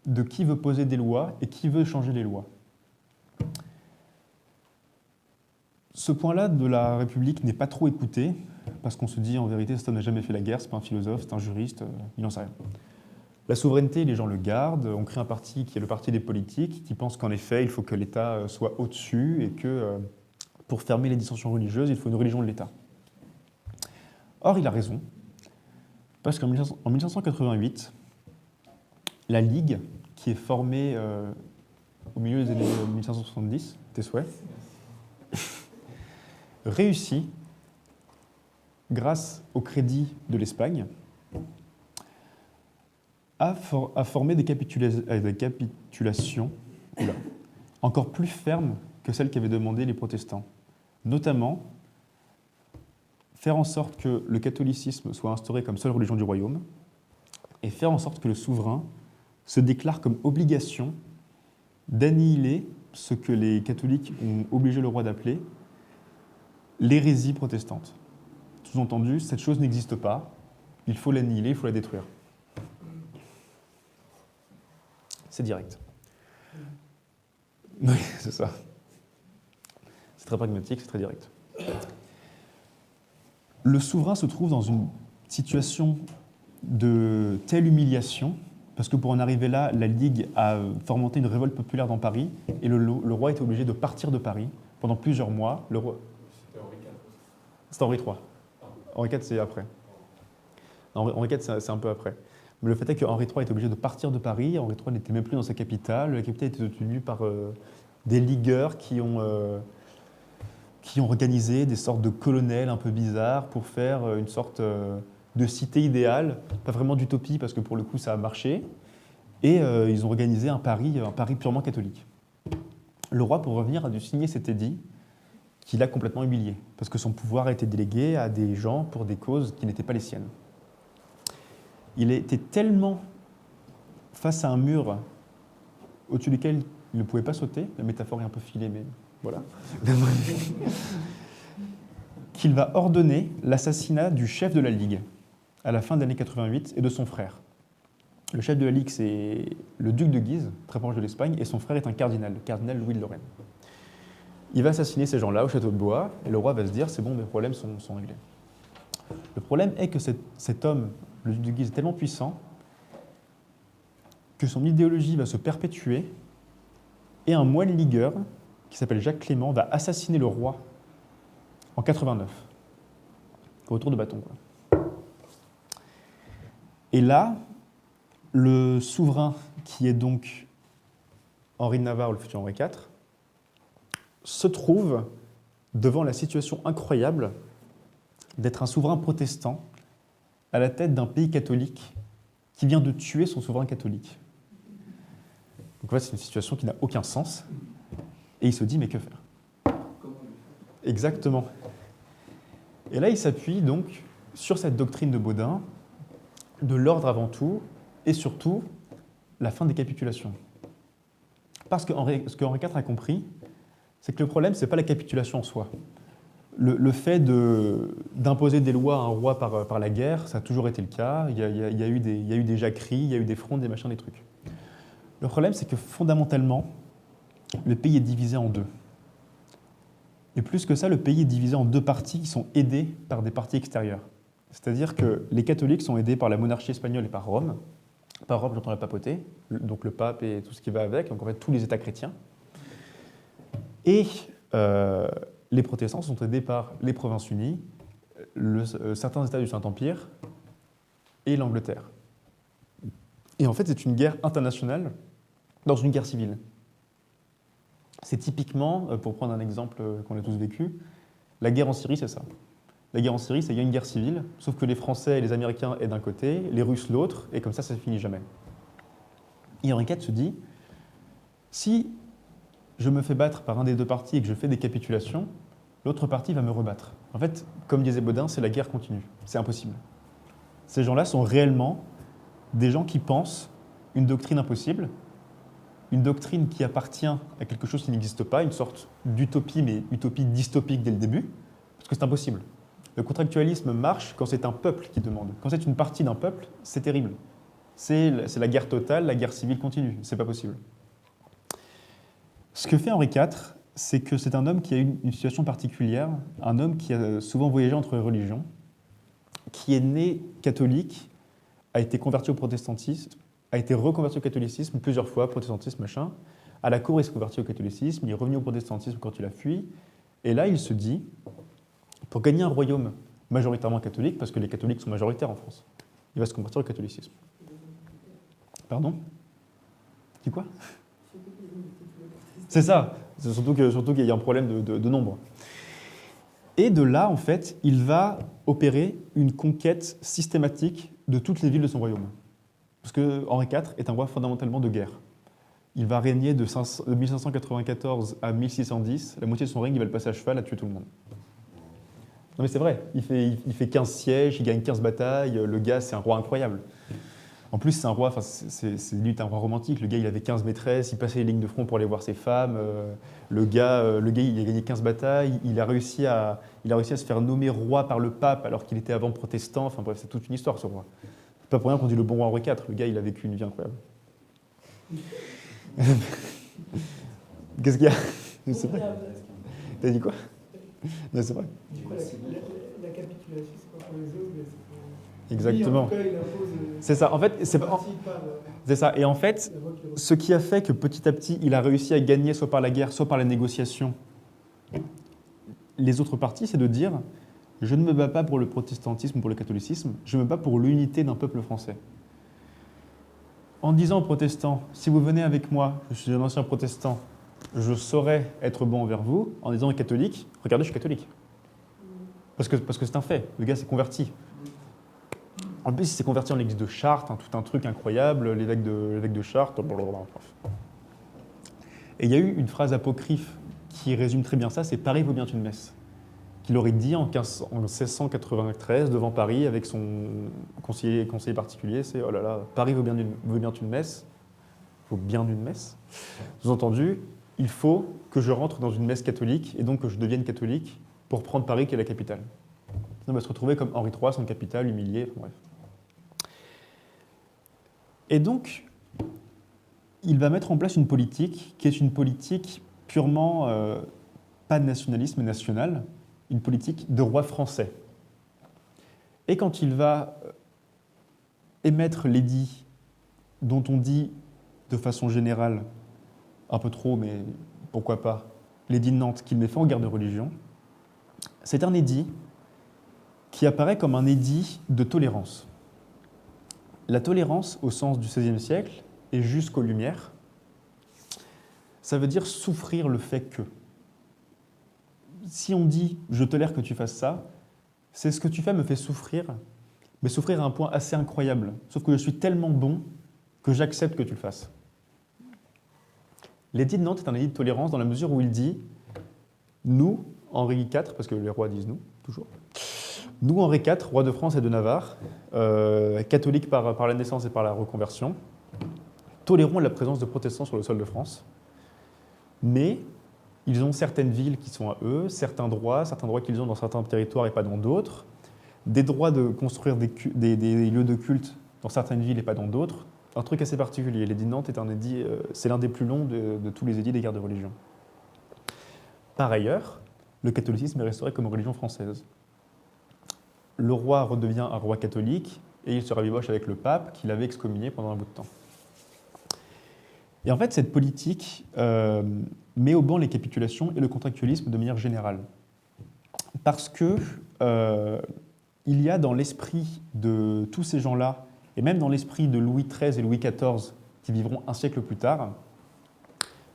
S2: de qui veut poser des lois et qui veut changer les lois. Ce point-là de la République n'est pas trop écouté, parce qu'on se dit en vérité, cet homme n'a jamais fait la guerre, c'est pas un philosophe, c'est un juriste, il n'en sait rien. La souveraineté, les gens le gardent, on crée un parti qui est le parti des politiques, qui pense qu'en effet, il faut que l'État soit au-dessus et que pour fermer les dissensions religieuses, il faut une religion de l'État. Or, il a raison, parce qu'en 1588, la Ligue, qui est formée au milieu des années 1570, tes souhaits, réussit, grâce au crédit de l'Espagne, à former des capitulations encore plus fermes que celles qu'avaient demandées les protestants. Notamment, faire en sorte que le catholicisme soit instauré comme seule religion du royaume et faire en sorte que le souverain se déclare comme obligation d'annihiler ce que les catholiques ont obligé le roi d'appeler l'hérésie protestante. Sous-entendu, cette chose n'existe pas, il faut l'annihiler, il faut la détruire. C'est direct. Oui, c'est ça. C'est très pragmatique, c'est très direct. Le souverain se trouve dans une situation de telle humiliation, parce que pour en arriver là, la Ligue a fomenté une révolte populaire dans Paris, et le roi était obligé de partir de Paris pendant plusieurs mois. Le roi... C'était Henri IV. Henri IV, c'est après. Henri IV, c'est un peu après. Mais le fait est que Henri III était obligé de partir de Paris. Henri III n'était même plus dans sa capitale. La capitale était tenue par des ligueurs qui ont organisé des sortes de colonels un peu bizarres pour faire une sorte de cité idéale, pas vraiment d'utopie parce que pour le coup ça a marché. Et ils ont organisé un Paris purement catholique. Le roi, pour revenir, a dû signer cet édit qu'il a complètement humilié, parce que son pouvoir a été délégué à des gens pour des causes qui n'étaient pas les siennes. Il était tellement face à un mur au-dessus duquel il ne pouvait pas sauter, la métaphore est un peu filée, mais voilà, qu'il va ordonner l'assassinat du chef de la Ligue à la fin de l'année 88 et de son frère. Le chef de la Ligue, c'est le duc de Guise, très proche de l'Espagne, et son frère est un cardinal, le cardinal Louis de Lorraine. Il va assassiner ces gens-là au château de Blois, et le roi va se dire, c'est bon, mes problèmes sont réglés. Le problème est que cet homme, le duc de Guise, est tellement puissant que son idéologie va se perpétuer, et un moine ligueur, qui s'appelle Jacques Clément, va assassiner le roi en 89, au retour de bâton, quoi. Et là, le souverain, qui est donc Henri de Navarre, ou le futur Henri IV, se trouve devant la situation incroyable d'être un souverain protestant à la tête d'un pays catholique qui vient de tuer son souverain catholique. Donc voilà, c'est une situation qui n'a aucun sens. Et il se dit, mais que faire?
S4: Comment on le fait?
S2: Exactement. Et là, il s'appuie donc sur cette doctrine de Baudin, de l'ordre avant tout, et surtout la fin des capitulations. Parce que ce que Henri IV a compris, c'est que le problème, ce n'est pas la capitulation en soi. Le fait d'imposer des lois à un roi par la guerre, ça a toujours été le cas. Il y a eu des jacqueries, il y a eu des frondes, des machins, des trucs. Le problème, c'est que fondamentalement, le pays est divisé en deux. Et plus que ça, le pays est divisé en deux parties qui sont aidées par des parties extérieures. C'est-à-dire que les catholiques sont aidés par la monarchie espagnole et par Rome. Par Rome, j'entends la papauté, donc le pape et tout ce qui va avec, donc en fait tous les États chrétiens. Et les protestants sont aidés par les Provinces-Unies, certains États du Saint-Empire et l'Angleterre. Et en fait, c'est une guerre internationale dans une guerre civile. C'est typiquement, pour prendre un exemple qu'on a tous vécu, la guerre en Syrie, c'est ça. La guerre en Syrie, c'est qu'il y a une guerre civile, sauf que les Français et les Américains est d'un côté, les Russes l'autre, et comme ça ne finit jamais. Et Henri IV se dit, si je me fais battre par un des deux partis et que je fais des capitulations, l'autre partie va me rebattre. En fait, comme disait Baudin, c'est la guerre continue. C'est impossible. Ces gens-là sont réellement des gens qui pensent une doctrine impossible, une doctrine qui appartient à quelque chose qui n'existe pas, une sorte d'utopie, mais utopie dystopique dès le début, parce que c'est impossible. Le contractualisme marche quand c'est un peuple qui demande. Quand c'est une partie d'un peuple, c'est terrible. C'est la guerre totale, la guerre civile continue. C'est pas possible. Ce que fait Henri IV, c'est que c'est un homme qui a une situation particulière, un homme qui a souvent voyagé entre les religions, qui est né catholique, a été converti au protestantisme, a été reconverti au catholicisme plusieurs fois, protestantisme, machin. À la cour, il s'est converti au catholicisme, il est revenu au protestantisme quand il a fui. Et là, il se dit, pour gagner un royaume majoritairement catholique, parce que les catholiques sont majoritaires en France, il va se convertir au catholicisme. Pardon? Tu dis quoi? C'est ça, c'est surtout qu'il y a un problème de nombre. Et de là, en fait, il va opérer une conquête systématique de toutes les villes de son royaume. Parce que Henri IV est un roi fondamentalement de guerre. Il va régner de 1594 à 1610. La moitié de son règne, il va le passer à cheval à tuer tout le monde. Non mais c'est vrai, il fait 15 sièges, il gagne 15 batailles, le gars c'est un roi incroyable. En plus c'est un roi, c'est limite un roi romantique, le gars il avait 15 maîtresses, il passait les lignes de front pour aller voir ses femmes, le gars il a gagné 15 batailles, il a réussi à se faire nommer roi par le pape alors qu'il était avant protestant, enfin bref c'est toute une histoire ce roi. C'est pas pour rien qu'on dit le bon roi Henri IV, le gars il a vécu une vie incroyable. Qu'est-ce qu'il y a? C'est vrai. T'as dit quoi? Non, c'est vrai.
S5: Du coup, la capitulation, c'est pas pour les autres, mais c'est pour...
S2: Exactement.
S5: Lui, en tout cas, il impose,
S2: c'est ça. En fait, c'est ça. Et en fait, ce qui a fait que petit à petit, il a réussi à gagner soit par la guerre, soit par la négociation les autres parties, c'est de dire je ne me bats pas pour le protestantisme ou pour le catholicisme, je me bats pour l'unité d'un peuple français. En disant aux protestants, si vous venez avec moi, je suis un ancien protestant, je saurais être bon envers vous. En disant aux catholiques, regardez, je suis catholique. Parce que c'est un fait, le gars s'est converti. En plus, il s'est converti en l'église de Chartres, tout un truc incroyable, l'évêque de Chartres, blablabla. Et il y a eu une phrase apocryphe qui résume très bien ça, c'est « Paris vaut bien une messe », qu'il aurait dit en 1693 devant Paris avec son conseiller particulier, c'est « Oh là là, Paris vaut bien une messe ». Vaut bien une messe. Sous-entendu, il faut que je rentre dans une messe catholique et donc que je devienne catholique pour prendre Paris qui est la capitale. On va se retrouver comme Henri III, son capitale, humilié, enfin, bref. Et donc, il va mettre en place une politique qui est une politique purement pas de nationalisme national, une politique de roi français. Et quand il va émettre l'édit dont on dit de façon générale, un peu trop, mais pourquoi pas, l'édit de Nantes qu'il met fin aux guerres de religion, c'est un édit qui apparaît comme un édit de tolérance. La tolérance, au sens du XVIe siècle, et jusqu'aux Lumières, ça veut dire souffrir le fait que. Si on dit « je tolère que tu fasses ça », c'est ce que tu fais me fait souffrir, mais souffrir à un point assez incroyable. Sauf que je suis tellement bon que j'accepte que tu le fasses. L'édit de Nantes est un édit de tolérance dans la mesure où il dit « Nous, Henri IV », parce que les rois disent « nous », toujours, « Nous, Henri IV, roi de France et de Navarre, catholiques par la naissance et par la reconversion, tolérons la présence de protestants sur le sol de France, mais ils ont certaines villes qui sont à eux, certains droits qu'ils ont dans certains territoires et pas dans d'autres, des droits de construire des lieux de culte dans certaines villes et pas dans d'autres. Un truc assez particulier. L'édit de Nantes est un édit, c'est l'un des plus longs de tous les édits des guerres de religion. Par ailleurs, le catholicisme est restauré comme religion française. Le roi redevient un roi catholique et il se rabiboche avec le pape qui l'avait excommunié pendant un bout de temps. Et en fait, cette politique met au banc les capitulations et le contractualisme de manière générale. Parce que il y a dans l'esprit de tous ces gens-là, et même dans l'esprit de Louis XIII et Louis XIV, qui vivront un siècle plus tard,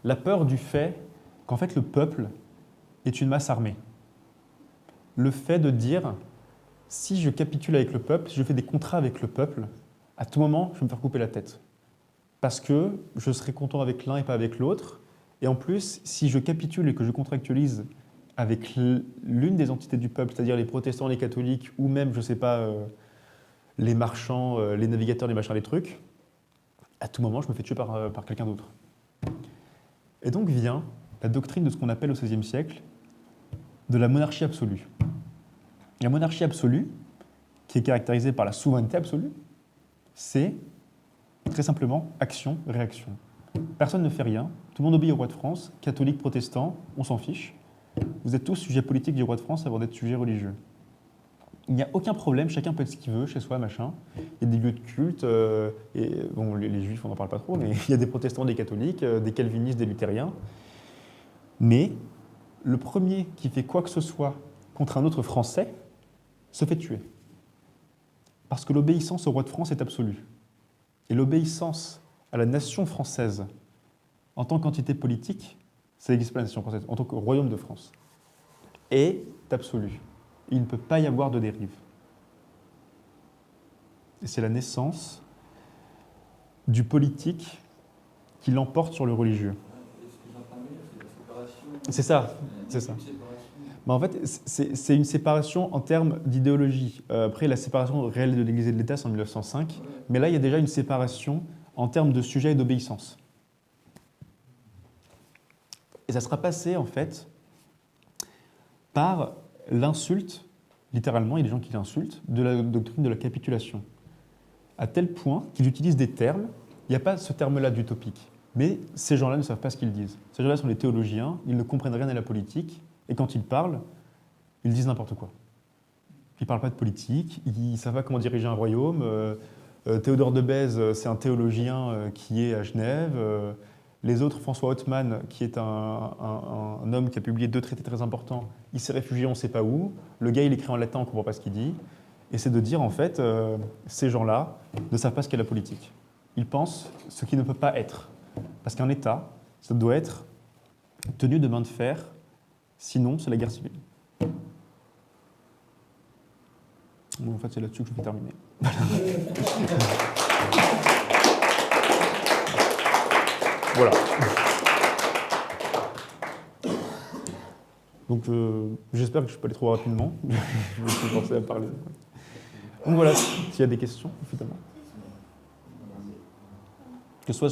S2: la peur du fait qu'en fait le peuple est une masse armée. Le fait de dire, si je capitule avec le peuple, si je fais des contrats avec le peuple, à tout moment, je vais me faire couper la tête. Parce que je serai content avec l'un et pas avec l'autre. Et en plus, si je capitule et que je contractualise avec l'une des entités du peuple, c'est-à-dire les protestants, les catholiques, ou même, je ne sais pas, les marchands, les navigateurs, les machins, les trucs, à tout moment, je me fais tuer par quelqu'un d'autre. Et donc vient la doctrine de ce qu'on appelle au XVIe siècle de la monarchie absolue. La monarchie absolue, qui est caractérisée par la souveraineté absolue, c'est très simplement action-réaction. Personne ne fait rien, tout le monde obéit au roi de France, catholique, protestant, on s'en fiche. Vous êtes tous sujets politiques du roi de France avant d'être sujets religieux. Il n'y a aucun problème, chacun peut être ce qu'il veut chez soi, machin. Il y a des lieux de culte, et bon, les juifs, on n'en parle pas trop, mais il y a des protestants, des catholiques, des calvinistes, des luthériens. Mais le premier qui fait quoi que ce soit contre un autre Français se fait tuer. Parce que l'obéissance au roi de France est absolue. Et l'obéissance à la nation française en tant qu'entité politique, ça n'existe pas la nation française, en tant que royaume de France, est absolue. Il ne peut pas y avoir de dérive. Et c'est la naissance du politique qui l'emporte sur le religieux. C'est ça, c'est ça. Mais en fait, c'est une séparation en termes d'idéologie. Après, la séparation réelle de l'Église et de l'État, c'est en 1905. Mais là, il y a déjà une séparation en termes de sujet et d'obéissance. Et ça sera passé, en fait, par l'insulte, littéralement, il y a des gens qui l'insultent, de la doctrine de la capitulation. À tel point qu'ils utilisent des termes, il n'y a pas ce terme-là d'utopique, mais ces gens-là ne savent pas ce qu'ils disent. Ces gens-là sont des théologiens, ils ne comprennent rien à la politique, et quand ils parlent, ils disent n'importe quoi. Ils ne parlent pas de politique, ils ne savent pas comment diriger un royaume. Théodore de Bèze, c'est un théologien qui est à Genève. Les autres, François Hauttmann, qui est un homme qui a publié 2 traités très importants, il s'est réfugié on ne sait pas où. Le gars, il écrit en latin, on ne comprend pas ce qu'il dit. Et c'est de dire, en fait, ces gens-là ne savent pas ce qu'est la politique. Ils pensent ce qui ne peut pas être. Parce qu'un État, ça doit être tenu de main de fer, sinon c'est la guerre civile. Bon, en fait, c'est là-dessus que je vais terminer. Voilà. Donc, j'espère que je peux aller trop rapidement. Je me suis forcé à parler. Donc voilà, s'il y a des questions, évidemment. Que ce soit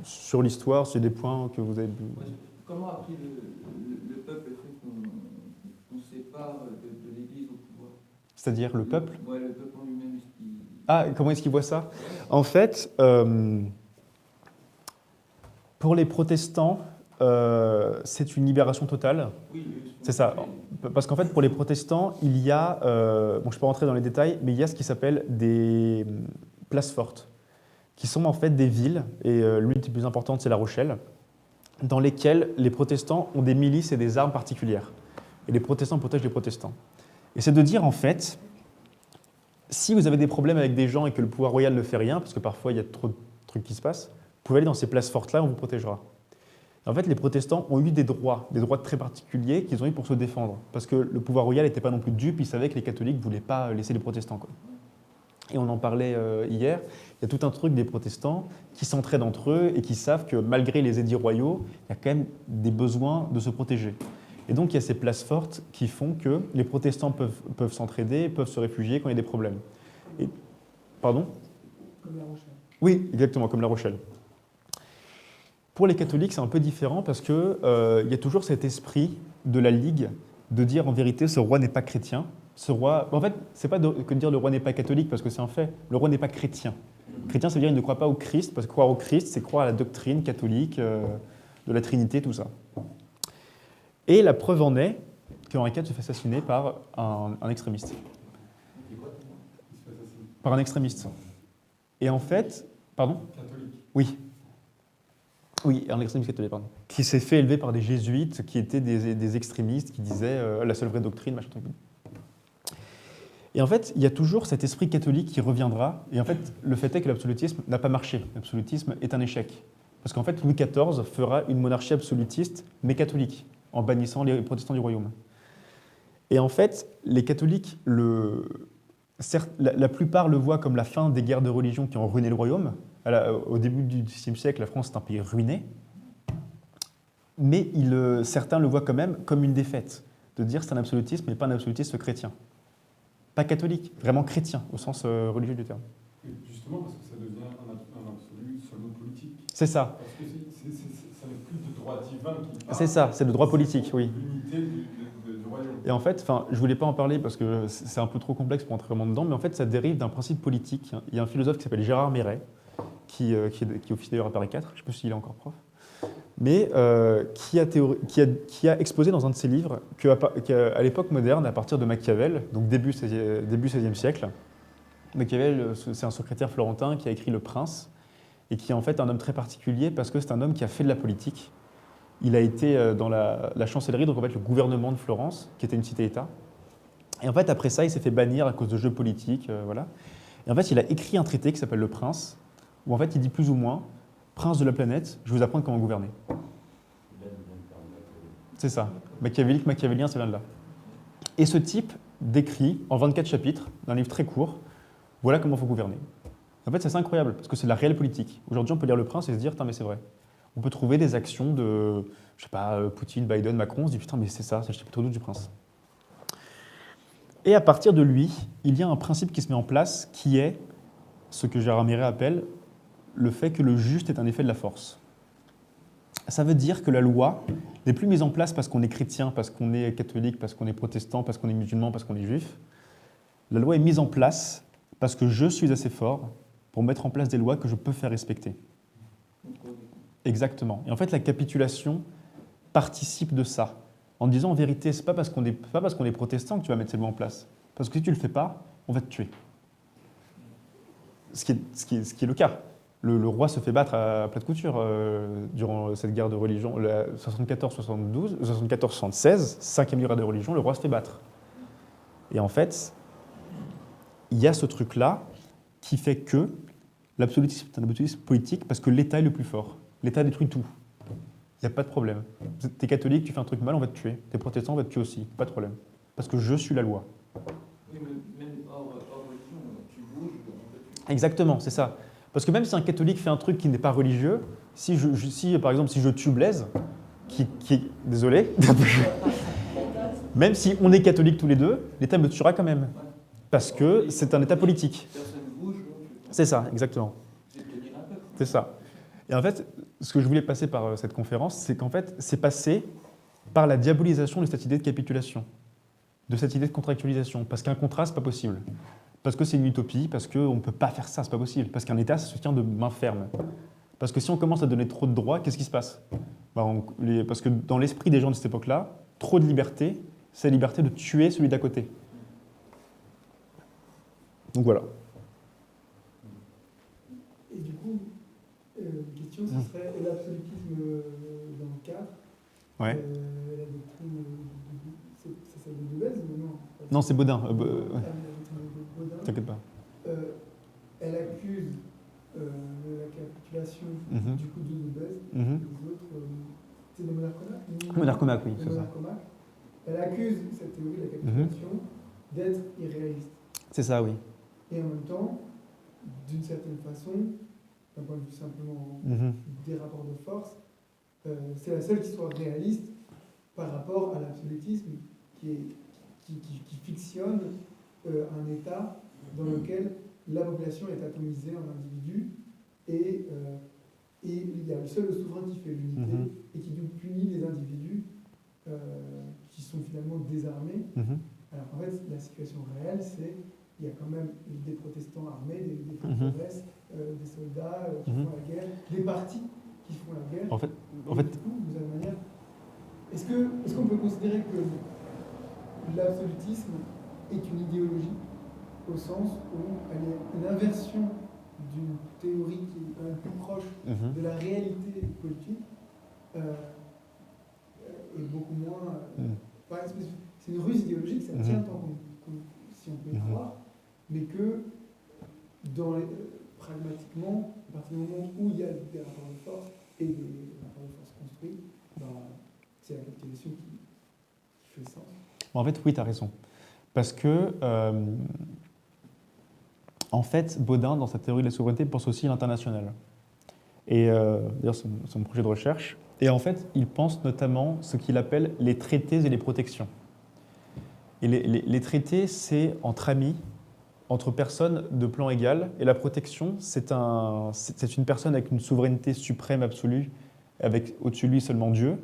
S2: sur l'histoire, sur des points que vous avez...
S4: Comment a pris le peuple le fait qu'on sépare de l'Église au pouvoir?
S2: C'est-à-dire le peuple?
S4: Ouais, le peuple en lui-même.
S2: Ah, comment est-ce qu'il voit ça? En fait, pour les protestants, c'est une libération totale.
S4: Oui,
S2: c'est ça. Parce qu'en fait, pour les protestants, il y a... bon, je ne vais pas rentrer dans les détails, mais il y a ce qui s'appelle des places fortes, qui sont en fait des villes, et l'une des plus importantes, c'est La Rochelle, dans lesquelles les protestants ont des milices et des armes particulières. Et les protestants protègent les protestants. Et c'est de dire, en fait, si vous avez des problèmes avec des gens et que le pouvoir royal ne fait rien, parce que parfois il y a trop de trucs qui se passent, vous pouvez aller dans ces places fortes-là, on vous protégera. En fait, les protestants ont eu des droits très particuliers qu'ils ont eu pour se défendre. Parce que le pouvoir royal n'était pas non plus dupe, il savait que les catholiques ne voulaient pas laisser les protestants, quoi. Et on en parlait hier, il y a tout un truc des protestants qui s'entraident entre eux et qui savent que malgré les édits royaux, il y a quand même des besoins de se protéger. Et donc il y a ces places fortes qui font que les protestants peuvent s'entraider, peuvent se réfugier quand il y a des problèmes. Et, pardon ?
S5: Comme La Rochelle.
S2: Oui, exactement, comme La Rochelle. Pour les catholiques, c'est un peu différent parce qu'il y a toujours cet esprit de la Ligue de dire en vérité, ce roi n'est pas chrétien. Ce roi, en fait, c'est pas que de dire le roi n'est pas catholique parce que c'est un fait. Le roi n'est pas chrétien. Chrétien, ça veut dire qu'il ne croit pas au Christ parce que croire au Christ, c'est croire à la doctrine catholique de la Trinité, tout ça. Et la preuve en est qu'Henri IV se fait assassiner par un extrémiste. Par un extrémiste. Et en fait, pardon ?
S6: Catholique.
S2: Oui. Oui, un extrémiste catholique, pardon. Qui s'est fait élever par des jésuites qui étaient des extrémistes qui disaient la seule vraie doctrine, machin truc. Et en fait, il y a toujours cet esprit catholique qui reviendra. Et en fait, le fait est que l'absolutisme n'a pas marché. L'absolutisme est un échec. Parce qu'en fait, Louis XIV fera une monarchie absolutiste, mais catholique, en bannissant les protestants du royaume. Et en fait, les catholiques, certes, la plupart le voient comme la fin des guerres de religion qui ont ruiné le royaume. Au début du XIe siècle, la France est un pays ruiné. Mais certains le voient quand même comme une défaite. De dire c'est un absolutisme, mais pas un absolutisme chrétien. Pas catholique, vraiment chrétien, au sens religieux du terme.
S6: Et justement, parce que ça devient un absolu seulement politique.
S2: C'est ça.
S6: Parce que ça n'est plus de droit divin qui parle.
S2: C'est ça, c'est le droit politique, oui.
S6: L'unité du royaume.
S2: Et en fait, je ne voulais pas en parler parce que c'est un peu trop complexe pour entrer vraiment dedans, mais en fait, ça dérive d'un principe politique. Il y a un philosophe qui s'appelle Gérard Méret, qui officie d'ailleurs à Paris 4, je ne sais plus s'il est encore prof, mais qui a exposé dans un de ses livres qu'à l'époque moderne, à partir de Machiavel, donc début XVIe siècle, Machiavel, c'est un secrétaire florentin qui a écrit Le Prince, et qui est en fait un homme très particulier parce que c'est un homme qui a fait de la politique. Il a été dans la chancellerie, donc en fait le gouvernement de Florence, qui était une cité-État. Et en fait, après ça, il s'est fait bannir à cause de jeux politiques, voilà. Et en fait, il a écrit un traité qui s'appelle Le Prince, où en fait, il dit plus ou moins « Prince de la planète, je vais vous apprendre comment gouverner ». C'est ça. Machiavélien, ça vient de là. Et ce type décrit, en 24 chapitres, d'un livre très court, voilà comment il faut gouverner. En fait, c'est incroyable, parce que c'est de la réelle politique. Aujourd'hui, on peut lire Le Prince et se dire « mais c'est vrai ». On peut trouver des actions de, je sais pas, Poutine, Biden, Macron, on se dit « putain, mais c'est ça, c'est le chapitre 12 du Prince ». Et à partir de lui, il y a un principe qui se met en place, qui est ce que Gérard Méret appelle le fait que le juste est un effet de la force. Ça veut dire que la loi n'est plus mise en place parce qu'on est chrétien, parce qu'on est catholique, parce qu'on est protestant, parce qu'on est musulman, parce qu'on est juif. La loi est mise en place parce que je suis assez fort pour mettre en place des lois que je peux faire respecter. Exactement. Et en fait, la capitulation participe de ça. En disant en vérité, c'est pas parce qu'on est protestant que tu vas mettre ces lois en place. Parce que si tu ne le fais pas, on va te tuer. Ce qui est le cas. Le roi se fait battre à plat de couture durant cette guerre de religion, 74-76, cinquième guerre de religion, le roi se fait battre. Et en fait, il y a ce truc-là qui fait que l'absolutisme est un absolutisme politique parce que l'État est le plus fort. L'État détruit tout. Il n'y a pas de problème. T'es catholique, tu fais un truc mal, on va te tuer. T'es protestant, on va te tuer aussi. Pas de problème. Parce que je suis la loi.
S4: Oui, mais même hors religion, tu bouges, on peut tuer.
S2: Exactement, c'est ça. Parce que même si un catholique fait un truc qui n'est pas religieux, si par exemple, si je tue Blaise, désolé, même si on est catholique tous les deux, l'État me tuera quand même. Parce que c'est un État politique.
S4: Personne bouge, donc
S2: C'est ça, exactement.
S4: c'est tenir un peuple.
S2: C'est ça. Et en fait, ce que je voulais passer par cette conférence, c'est qu'en fait, c'est passé par la diabolisation de cette idée de capitulation, de cette idée de contractualisation. Parce qu'un contrat, c'est pas possible. Parce que c'est une utopie, parce qu'on ne peut pas faire ça, c'est pas possible. Parce qu'un État, ça se tient de main ferme. Parce que si on commence à donner trop de droits, qu'est-ce qui se passe ? Parce que dans l'esprit des gens de cette époque-là, trop de liberté, c'est la liberté de tuer celui d'à côté. Donc voilà.
S5: Et du coup, une question, ce serait l'absolutisme dans le cadre.
S2: Ouais.
S5: La doctrine, ça s'appelle de Bèze ou non?
S2: Non, c'est Baudin.
S5: La doctrine de Baudin.
S2: T'inquiète pas.
S5: Elle accuse la capitulation
S2: Mhm.
S5: du coup de Bèze.
S2: Mhm.
S5: Les autres, c'est des monarchomaques?
S2: Monarchomaque, oui,
S5: Les
S2: c'est ça.
S5: monarchomaques. Elle accuse cette théorie de la capitulation d'être irréaliste.
S2: C'est ça, oui.
S5: et en même temps, d'une certaine façon, d'un point de vue simplement
S2: Mhm.
S5: des rapports de force, c'est la seule qui soit réaliste par rapport à l'absolutisme qui fictionne un État dans lequel la population est atomisée en individus et il y a seul le souverain qui fait l'unité
S2: Mhm.
S5: et qui donc punit les individus qui sont finalement désarmés.
S2: Mhm.
S5: Alors en fait, la situation réelle, c'est il y a quand même des protestants armés, des
S2: Mhm.
S5: forteresses, des soldats qui
S2: Mhm.
S5: font la guerre, des partis qui font la guerre.
S2: En fait,
S5: Et du coup, d'une certaine manière, est-ce qu'on peut considérer que l'absolutisme est une idéologie au sens où elle est une inversion d'une théorie qui est quand même plus proche
S2: mhm.
S5: de la réalité politique et beaucoup moins.
S2: Mhm.
S5: C'est une ruse idéologique, ça
S2: Mhm.
S5: tient tant si on peut y
S2: Mhm.
S5: croire, mais que pragmatiquement, à partir du moment où il y a des rapports de force et des rapports de force construits, ben, c'est la capitulation qui fait sens.
S2: En fait, oui, tu as raison. Parce que, en fait, Baudin, dans sa théorie de la souveraineté, pense aussi à l'international. Et d'ailleurs, son projet de recherche. Et en fait, il pense notamment ce qu'il appelle les traités et les protections. Et les traités, c'est entre amis, entre personnes de plan égal. Et la protection, c'est une personne avec une souveraineté suprême absolue, avec au-dessus de lui seulement Dieu,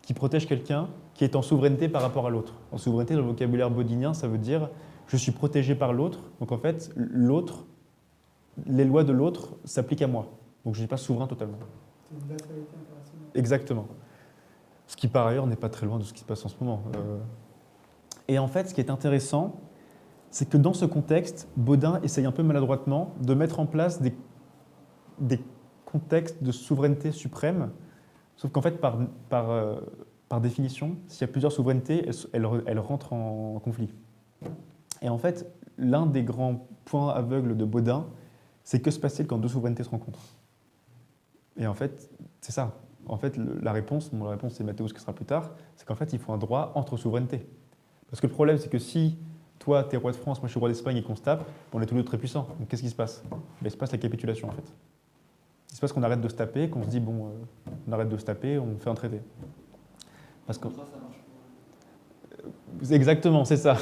S2: qui protège quelqu'un qui est en souveraineté par rapport à l'autre. En souveraineté, dans le vocabulaire baudinien, ça veut dire je suis protégé par l'autre. Donc en fait, l'autre, les lois de l'autre s'appliquent à moi. Donc je ne suis pas souverain totalement.
S5: C'est une vassalité internationale.
S2: Exactement. Ce qui par ailleurs n'est pas très loin de ce qui se passe en ce moment. Et en fait, ce qui est intéressant, c'est que dans ce contexte, Baudin essaye un peu maladroitement de mettre en place des contextes de souveraineté suprême, sauf qu'en fait, par définition, s'il y a plusieurs souverainetés, elles rentrent en conflit. Et en fait, l'un des grands points aveugles de Baudin, c'est que se passe-t-il quand deux souverainetés se rencontrent? Et en fait, c'est ça. En fait, la réponse c'est Mathéus qui sera plus tard, c'est qu'en fait, il faut un droit entre souverainetés. Parce que le problème, c'est que si toi, tu es roi de France, moi je suis roi d'Espagne et qu'on se tape, on est tous les deux très puissants. Donc qu'est-ce qui se passe? Il se passe la capitulation en fait. Il se passe qu'on arrête de se taper, qu'on se dit bon, on arrête de se taper, on fait un traité. Parce que...
S4: Ça marche pas.
S2: Exactement, c'est ça.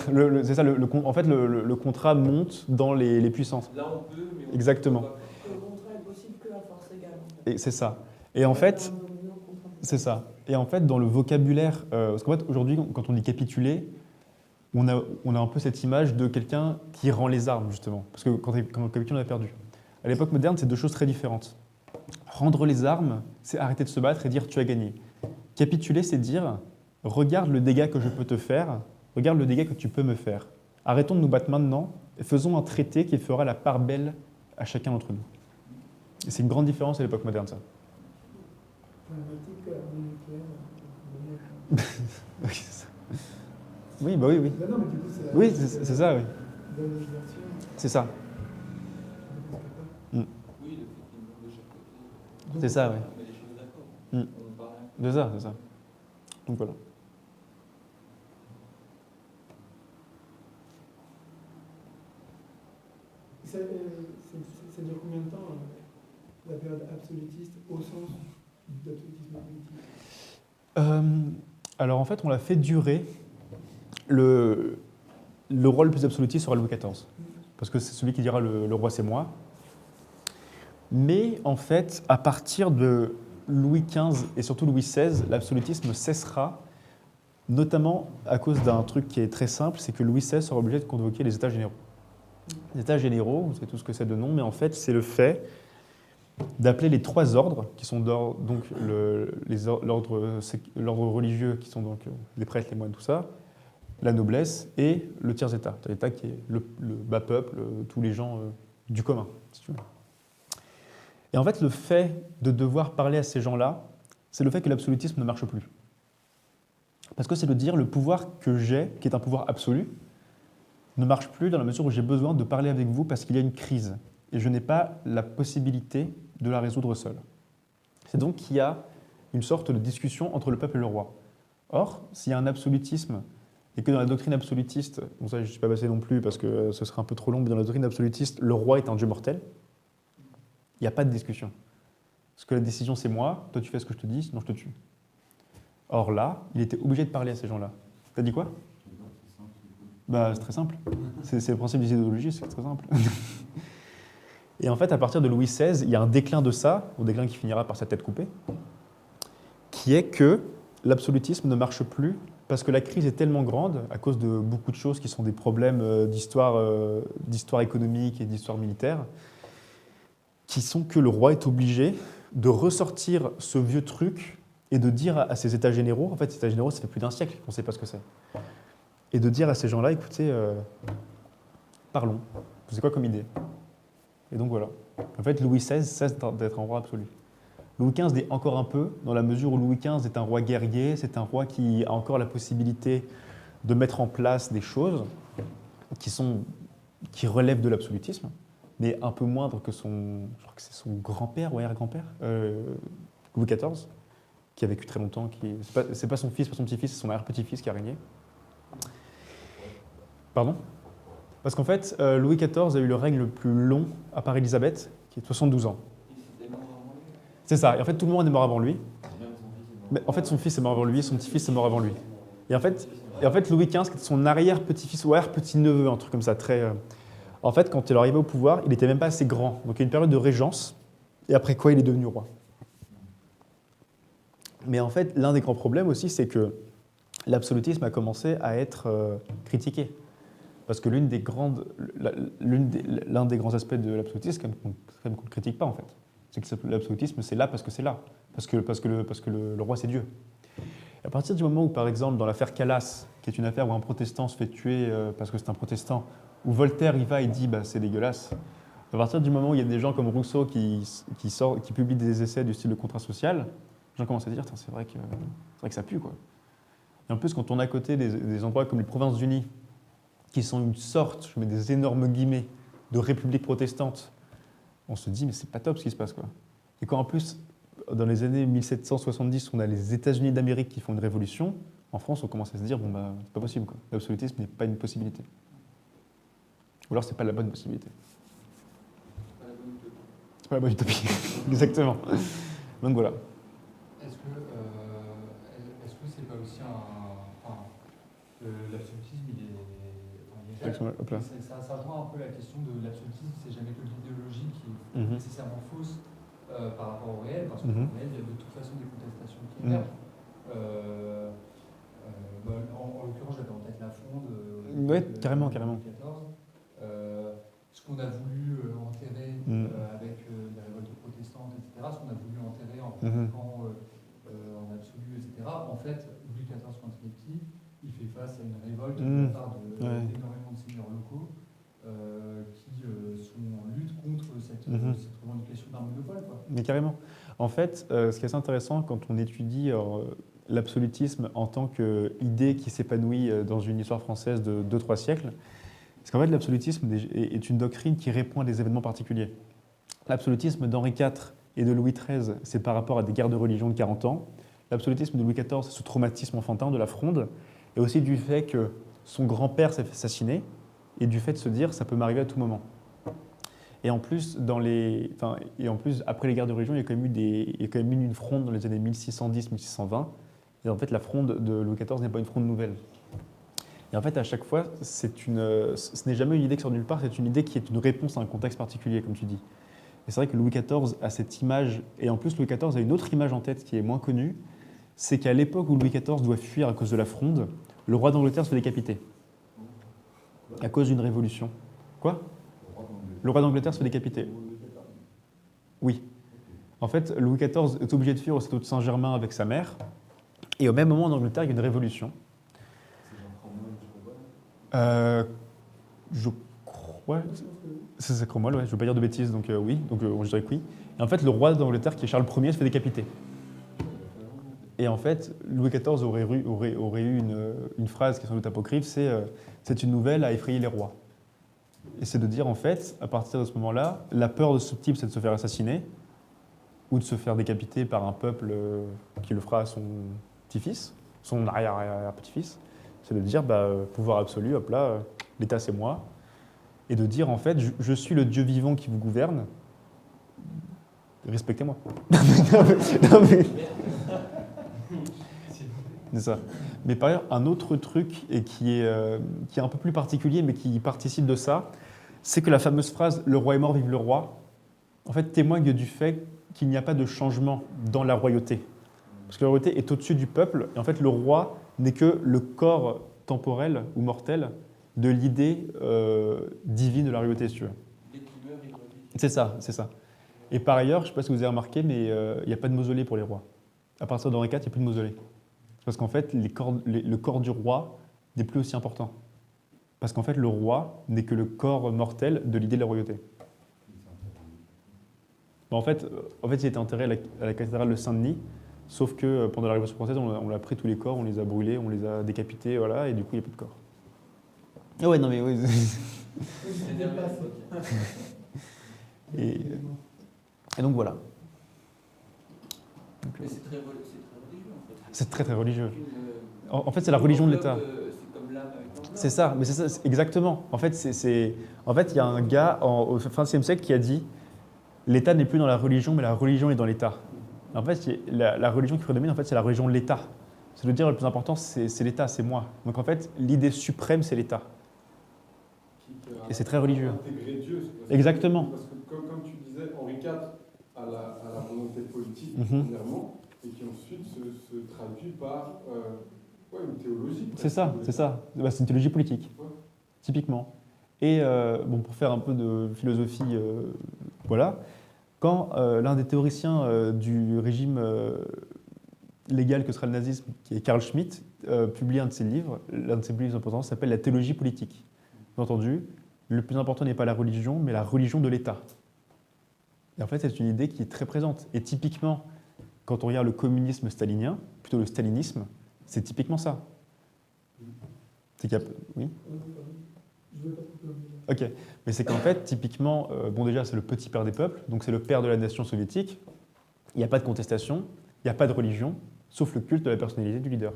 S2: En fait, le contrat monte dans les puissances.
S4: Là, on peut, mais on
S2: Exactement.
S4: peut pas.
S3: Le contrat est possible que à force égale.
S2: Et c'est ça. Et en fait, c'est ça. Et en fait, dans le vocabulaire, parce qu'en fait, aujourd'hui, quand on dit capituler, on a un peu cette image de quelqu'un qui rend les armes, justement. Parce que quand on capitule, on a perdu. À l'époque moderne, c'est deux choses très différentes. Rendre les armes, c'est arrêter de se battre et dire tu as gagné. Capituler, c'est dire regarde le dégât que je peux te faire, regarde le dégât que tu peux me faire. Arrêtons de nous battre maintenant et faisons un traité qui fera la part belle à chacun d'entre nous. Et c'est une grande différence à l'époque moderne, ça.
S5: Pragmatique, nucléaire.
S2: Oui, c'est ça. Oui, bah oui, oui.
S5: Non, mais du coup, c'est la
S2: Oui, c'est ça, oui.
S5: bonne version.
S2: C'est ça.
S4: Oui, le fait qu'ils meurent de chaque côté.
S2: C'est ça, oui.
S4: On met les choses d'accord.
S2: Mm.
S4: On parle un peu.
S2: C'est ça. Donc voilà.
S5: Ça dure combien de temps la période absolutiste au sens d'absolutisme politique?
S2: Alors en fait, on l'a fait durer. Le rôle le plus absolutiste sera Louis XIV. Parce que c'est celui qui dira le roi c'est moi. Mais en fait, à partir de Louis XV et surtout Louis XVI, l'absolutisme cessera, notamment à cause d'un truc qui est très simple, c'est que Louis XVI sera obligé de convoquer les États généraux. Les États généraux, vous savez tout ce que c'est de nom, mais en fait, c'est le fait d'appeler les trois ordres, qui sont donc l'ordre religieux, qui sont donc les prêtres, les moines, tout ça, la noblesse et le tiers-état. L'État qui est le bas peuple, tous les gens du commun, si tu veux. Et en fait, le fait de devoir parler à ces gens-là, c'est le fait que l'absolutisme ne marche plus. Parce que c'est de dire le pouvoir que j'ai, qui est un pouvoir absolu, ne marche plus dans la mesure où j'ai besoin de parler avec vous parce qu'il y a une crise. Et je n'ai pas la possibilité de la résoudre seul. C'est donc qu'il y a une sorte de discussion entre le peuple et le roi. Or, s'il y a un absolutisme et que dans la doctrine absolutiste, bon ça je ne suis pas passé non plus parce que ce serait un peu trop long, mais dans la doctrine absolutiste, le roi est un dieu mortel. Il n'y a pas de discussion. Parce que la décision c'est moi, toi tu fais ce que je te dis, sinon je te tue. Or là, il était obligé de parler à ces gens-là. T'as dit quoi? Bah, c'est très simple. C'est le principe des idéologies, c'est très simple. Et en fait, à partir de Louis XVI, il y a un déclin de ça, au déclin qui finira par sa tête coupée, qui est que l'absolutisme ne marche plus parce que la crise est tellement grande, à cause de beaucoup de choses qui sont des problèmes d'histoire économique et d'histoire militaire, qui sont que le roi est obligé de ressortir ce vieux truc et de dire à ses états généraux, en fait, ces états généraux, ça fait plus d'un siècle qu'on ne sait pas ce que c'est, et de dire à ces gens-là, écoutez, parlons, c'est quoi comme idée? Et donc voilà. En fait, Louis XVI cesse d'être un roi absolu. Louis XV est encore un peu, dans la mesure où Louis XV est un roi guerrier, c'est un roi qui a encore la possibilité de mettre en place des choses qui relèvent de l'absolutisme, mais un peu moindre que je crois que c'est son grand-père ou arrière-grand-père, Louis XIV, qui a vécu très longtemps, c'est pas son fils, pas son petit-fils, c'est son arrière-petit-fils qui a régné. Pardon? Parce qu'en fait, Louis XIV a eu le règne le plus long à part Élisabeth, qui est de 72 ans. C'est ça, et en fait tout le monde est mort avant lui. Mais en fait son fils est mort avant lui, son petit-fils est mort avant lui. Et en fait Louis XV, qui était son arrière-petit-fils ou arrière-petit-neveu, un truc comme ça, très... En fait, quand il est arrivé au pouvoir, il n'était même pas assez grand. Donc il y a une période de régence, et après quoi il est devenu roi. Mais en fait, l'un des grands problèmes aussi, c'est que l'absolutisme a commencé à être critiqué. Parce que l'un des grands aspects de l'absolutisme, c'est qu'on ne le critique pas en fait. C'est que l'absolutisme, c'est là parce que c'est là. Parce que le roi, c'est Dieu. Et à partir du moment où, par exemple, dans l'affaire Calas, qui est une affaire où un protestant se fait tuer parce que c'est un protestant, où Voltaire y va et dit bah, c'est dégueulasse, à partir du moment où il y a des gens comme Rousseau qui publient des essais du style de contrat social, les gens commencent à dire c'est vrai que ça pue quoi. Et en plus, quand on est à côté des endroits comme les Provinces-Unies, qui sont une sorte, je mets des énormes guillemets, de république protestante, on se dit, mais c'est pas top ce qui se passe, quoi. Et quand en plus, dans les années 1770, on a les États-Unis d'Amérique qui font une révolution, en France, on commence à se dire, bon, bah, c'est pas possible, quoi. L'absolutisme n'est pas une possibilité. Ou alors, c'est pas la bonne possibilité. C'est pas la bonne utopie. Exactement. Donc voilà.
S6: Est-ce que c'est pas aussi l'absolutisme, ça rejoint un peu la question de l'absolutisme, c'est jamais que l'idéologie qui est nécessairement fausse par rapport au réel, parce qu'au réel, il y a de toute façon des contestations qui émergent. En l'occurrence, j'avais en tête la Fronde.
S2: Oui, carrément.
S6: 2014. Ce qu'on a voulu enterrer avec les révoltes protestantes, etc., ce qu'on a voulu enterrer en pratiquant en absolu, etc., en fait, Louis XIV, quand il est petit, il fait face à une révolte de la part d'énormément de seigneurs locaux qui sont en lutte contre cette revendication d'un monopole, quoi.
S2: Mais carrément. En fait, ce qui est assez intéressant quand on étudie l'absolutisme en tant qu'idée qui s'épanouit dans une histoire française de 2-3 siècles, c'est qu'en fait l'absolutisme est une doctrine qui répond à des événements particuliers. L'absolutisme d'Henri IV et de Louis XIII, c'est par rapport à des guerres de religion de 40 ans. L'absolutisme de Louis XIV, c'est ce traumatisme enfantin de la Fronde, et aussi du fait que son grand-père s'est fait assassiner, et du fait de se dire ça peut m'arriver à tout moment. Et en plus, après les guerres de religion, il y a quand même eu une fronde dans les années 1610-1620. Et en fait, la fronde de Louis XIV n'est pas une fronde nouvelle. Et en fait, à chaque fois, ce n'est jamais une idée qui sort de nulle part, c'est une idée qui est une réponse à un contexte particulier, comme tu dis. Et c'est vrai que Louis XIV a cette image, et en plus Louis XIV a une autre image en tête qui est moins connue, c'est qu'à l'époque où Louis XIV doit fuir à cause de la fronde, le roi d'Angleterre se fait décapiter. À cause d'une révolution. Quoi ? Le roi d'Angleterre se fait décapiter. Oui. En fait, Louis XIV est obligé de fuir au château de Saint-Germain avec sa mère, et au même moment en Angleterre, il y a une révolution. Je crois... C'est Cromwell, ouais. Je ne veux pas dire de bêtises, donc oui, donc je dirais que oui. Et en fait, le roi d'Angleterre, qui est Charles Ier, se fait décapiter. Et en fait, Louis XIV aurait eu une phrase qui est sans doute apocryphe, c'est une nouvelle à effrayer les rois. Et c'est de dire, en fait, à partir de ce moment-là, la peur de ce type, c'est de se faire assassiner ou de se faire décapiter par un peuple qui le fera à son petit-fils, son arrière-petit-fils. C'est de dire, pouvoir absolu, hop là, l'État c'est moi. Et de dire, en fait, je suis le Dieu vivant qui vous gouverne, respectez-moi. Non, mais- C'est ça. Mais par ailleurs, un autre truc, et qui est un peu plus particulier, mais qui participe de ça, c'est que la fameuse phrase « Le roi est mort, vive le roi », en fait, témoigne du fait qu'il n'y a pas de changement dans la royauté. Parce que la royauté est au-dessus du peuple, et en fait, le roi n'est que le corps temporel ou mortel de l'idée divine de la royauté, si tu veux.
S4: Dès qu'il meurt, il revit.
S2: C'est ça, c'est ça. Et par ailleurs, je ne sais pas si vous avez remarqué, mais il n'y a pas de mausolée pour les rois. À partir d'Henri IV, il n'y a plus de mausolée. Parce qu'en fait, le corps du roi n'est plus aussi important. Parce qu'en fait, le roi n'est que le corps mortel de l'idée de la royauté. En fait, il était enterré à la cathédrale de Saint-Denis, sauf que pendant la Révolution française, on a pris tous les corps, on les a brûlés, on les a décapités, voilà, et du coup, il n'y a plus de corps. Ah ouais, non mais oui.
S4: C'est derrière l'époque.
S2: Et donc voilà.
S4: Mais c'est très religieux en fait.
S2: C'est très très religieux.
S4: Une,
S2: En fait, c'est la religion de l'État.
S4: C'est comme l'âme avec l'enveloppe.
S2: C'est ça, mais c'est ça, exactement. En fait, il y a un gars au XXe siècle qui a dit l'État n'est plus dans la religion, mais la religion est dans l'État. En fait, la religion qui prédomine, en fait, c'est la religion de l'État. C'est de dire le plus important, c'est l'État, c'est moi. Donc en fait, l'idée suprême, c'est l'État. Et c'est très religieux.
S7: Intégrer Dieu.
S2: Exactement.
S7: Parce que comme tu disais, Henri IV a la volonté politique,
S2: Mhm.
S7: premièrement, et qui ensuite se traduit par une théologie.
S2: C'est ça, c'est ça. C'est une théologie politique,
S7: Ouais.
S2: typiquement. Et pour faire un peu de philosophie, voilà, quand l'un des théoriciens du régime légal que sera le nazisme, qui est Carl Schmitt, publie un de ses livres, l'un de ses livres importants s'appelle La théologie politique. Vous avez entendu, le plus important n'est pas la religion, mais la religion de l'État. Et en fait, c'est une idée qui est très présente. Et typiquement, quand on regarde le communisme stalinien, plutôt le stalinisme, c'est typiquement ça. C'est qu'il y a... Oui.
S5: Je veux pas couper.
S2: Ok, mais c'est qu'en fait, typiquement, déjà, c'est le petit père des peuples, donc c'est le père de la nation soviétique. Il n'y a pas de contestation, il n'y a pas de religion, sauf le culte de la personnalité du leader.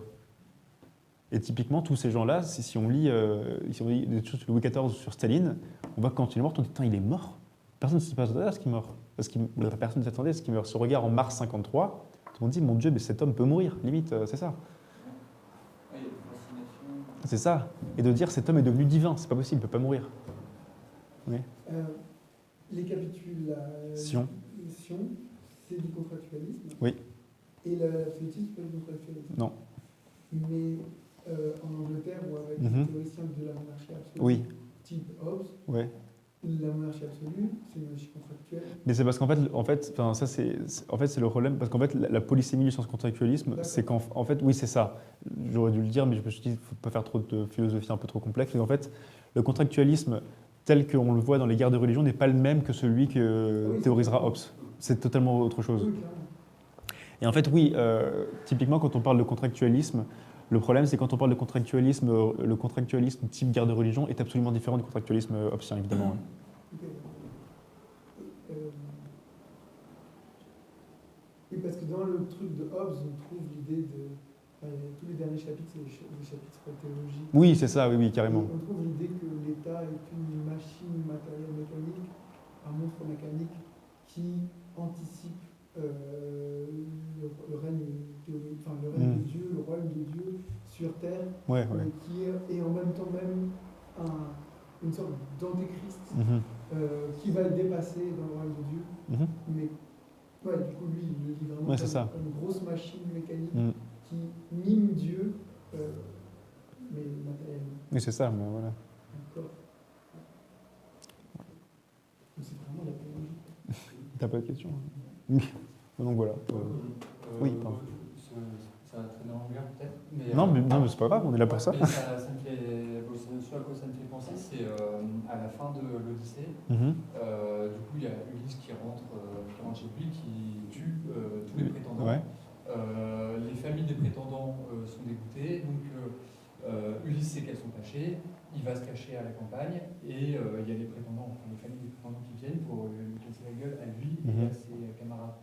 S2: Et typiquement, tous ces gens-là, si on lit des choses sur Louis XIV sur Staline, on voit que quand il est mort, on dit putain, il est mort. Personne ne s'attendait à ce qu'il meure. Personne ne s'attendait à ce qu'il meure. Ce regard en mars 53, tout le monde dit mon Dieu, mais cet homme peut mourir, limite, c'est ça.
S4: Ah, il y a une fascination.
S2: C'est ça. Et de dire cet homme est devenu divin, c'est pas possible, il ne peut pas mourir. Oui.
S5: Les capitulations, c'est du contractualisme.
S2: Oui.
S5: Et l'absolutisme, c'est pas du contractualisme.
S2: Non.
S5: Mais en Angleterre, ou avec
S2: Mhm.
S5: les théoriciens de la monarchie absolue,
S2: Oui.
S5: type Hobbes,
S2: Ouais.
S5: la monarchie absolue, c'est une monarchie contractuelle.
S2: Mais c'est parce qu'en fait, ça c'est le problème, parce qu'en fait, la polysémie du sens contractualisme,
S5: D'accord.
S2: c'est qu'en fait, oui, c'est ça. J'aurais dû le dire, mais je me suis dit, il ne faut pas faire trop de philosophie un peu trop complexe. Mais en fait, le contractualisme, tel qu'on le voit dans les guerres de religion, n'est pas le même que celui que
S5: Oui,
S2: théorisera Hobbes. C'est totalement autre chose.
S5: Oui, clairement.
S2: Et en fait, oui, typiquement, quand on parle de contractualisme, le problème, c'est quand on parle de contractualisme, le contractualisme type guerre de religion est absolument différent du contractualisme hobbesien, évidemment.
S5: Ok. Oui, parce que dans le truc de Hobbes, on trouve l'idée de. Tous les derniers chapitres, c'est des chapitres théologiques.
S2: Oui, c'est ça, oui, carrément.
S5: Et on trouve l'idée que l'État est une machine matérielle mécanique, un monstre mécanique qui anticipe le règne théologique, enfin le règne de Dieu, le royaume de Dieu sur terre,
S2: Ouais.
S5: qui est en même temps même une sorte d'antéchrist
S2: Mhm.
S5: qui va le dépasser dans le royaume de Dieu.
S2: Mhm.
S5: Mais du coup, lui, il le dit vraiment
S2: Ouais, c'est ça.
S5: comme une grosse machine mécanique
S2: Mhm.
S5: qui mime Dieu, mais matériellement.
S2: Oui, c'est ça, mais voilà.
S5: D'accord. C'est vraiment la théologie.
S2: T'as pas de questions? Donc voilà. Oui, pardon.
S6: Ça va traîner en longueur peut-être. Mais,
S2: Non, mais c'est pas grave, on est là pour ça.
S6: mais ça me fait, ce à quoi ça me fait penser, c'est à la fin de l'Odyssée.
S2: Mhm.
S6: Du coup, il y a Ulysse qui rentre chez lui, qui tue tous les prétendants.
S2: Ouais.
S6: Les familles des prétendants sont dégoûtées, donc Ulysse sait qu'elles sont cachées, il va se cacher à la campagne, et il y a les prétendants, enfin les familles des prétendants qui viennent pour lui casser la gueule à lui et à ses camarades.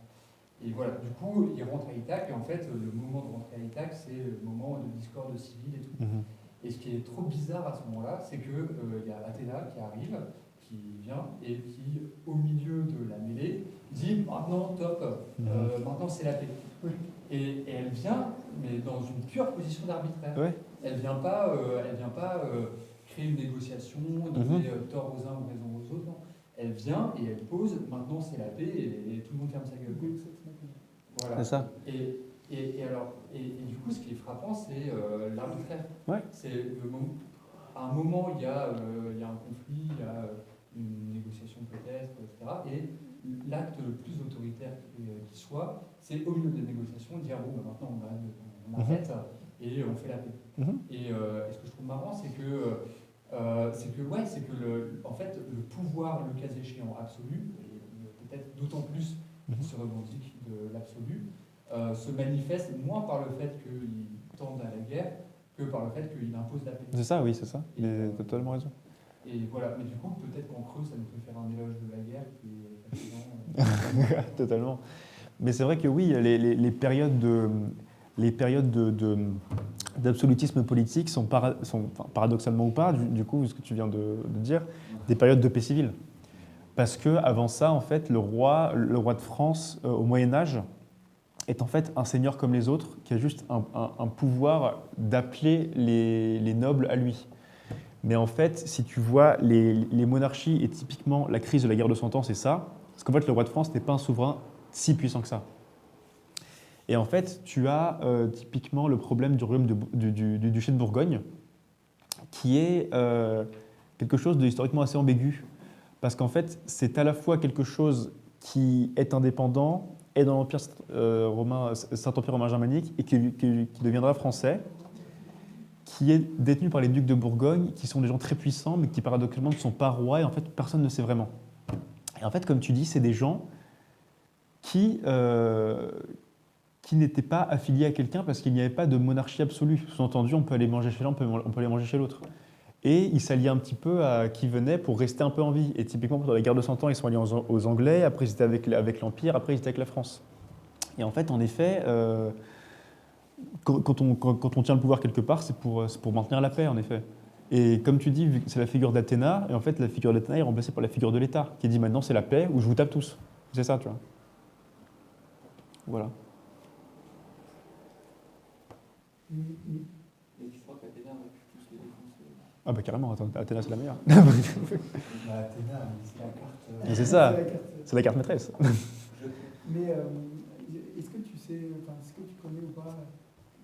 S6: Et voilà, du coup, il rentre à Ithaque, et en fait, le moment de rentrer à Ithaque, c'est le moment de discorde civile et tout.
S2: Mhm.
S6: Et ce qui est trop bizarre à ce moment-là, c'est qu'il y a Athéna qui arrive, qui vient et qui, au milieu de la mêlée, dit maintenant, top, maintenant c'est la paix. Et elle vient, mais dans une pure position d'arbitraire.
S2: Ouais.
S6: Elle vient pas créer une négociation, donner tort aux uns ou raison aux autres. Non. Elle vient et elle pose, maintenant c'est la paix et tout le monde ferme sa gueule. Voilà.
S2: C'est ça.
S6: Et du coup, ce qui est frappant, c'est l'arbitraire.
S2: Ouais.
S6: C'est le moment. À un moment, il y a un conflit, il y a une négociation peut-être, etc. Et l'acte le plus autoritaire qui soit, c'est au milieu des négociations dire bon, ben maintenant on arrête et on fait la paix. Et ce que je trouve marrant, c'est que en fait, le pouvoir, le cas échéant absolu, et peut-être d'autant plus qu'il se revendique de l'absolu, se manifeste moins par le fait qu'il tende à la guerre que par le fait qu'il impose la paix.
S2: C'est ça, oui, c'est ça. Mais t'as totalement raison.
S6: Et voilà, mais du coup, peut-être qu'en creux, ça nous fait faire un éloge de la guerre qui est fascinant.
S2: Totalement. Mais c'est vrai que oui, les périodes d'absolutisme politique sont paradoxalement ou pas, du coup, ce que tu viens de dire, des périodes de paix civile. Parce que avant ça, en fait, le roi de France au Moyen Âge est en fait un seigneur comme les autres, qui a juste un pouvoir d'appeler les nobles à lui. Mais en fait, si tu vois les monarchies, et typiquement la crise de la guerre de 100 ans, c'est ça, parce qu'en fait, le roi de France n'est pas un souverain si puissant que ça. Et en fait, tu as typiquement le problème du royaume du duché de Bourgogne, qui est quelque chose de historiquement assez ambigu. Parce qu'en fait, c'est à la fois quelque chose qui est indépendant, est dans l'Empire romain, Saint-Empire romain germanique, et qui deviendra français, qui est détenu par les ducs de Bourgogne, qui sont des gens très puissants, mais qui paradoxalement ne sont pas rois, et en fait, personne ne sait vraiment. Et en fait, comme tu dis, c'est des gens qui n'étaient pas affiliés à quelqu'un parce qu'il n'y avait pas de monarchie absolue. Sous-entendu, on peut aller manger chez l'un, on peut aller manger chez l'autre. Et ils s'alliaient un petit peu à qui venait pour rester un peu en vie. Et typiquement, pendant la guerre de 100 ans, ils sont alliés aux Anglais, après ils étaient avec l'Empire, après ils étaient avec la France. Et en fait, en effet, quand on tient le pouvoir quelque part, c'est pour maintenir la paix, en effet. Et comme tu dis, vu que c'est la figure d'Athéna, et en fait, la figure d'Athéna est remplacée par la figure de l'État, qui dit maintenant c'est la paix ou je vous tape tous. C'est ça, tu vois. Voilà.
S4: Et je crois qu'Athéna aurait pu tous les défoncer.
S2: Ah bah carrément, attends, Athéna c'est la meilleure.
S6: Athéna, c'est la carte.
S2: C'est ça, c'est la carte maîtresse.
S5: Mais est-ce que tu sais, est-ce que tu connais ou pas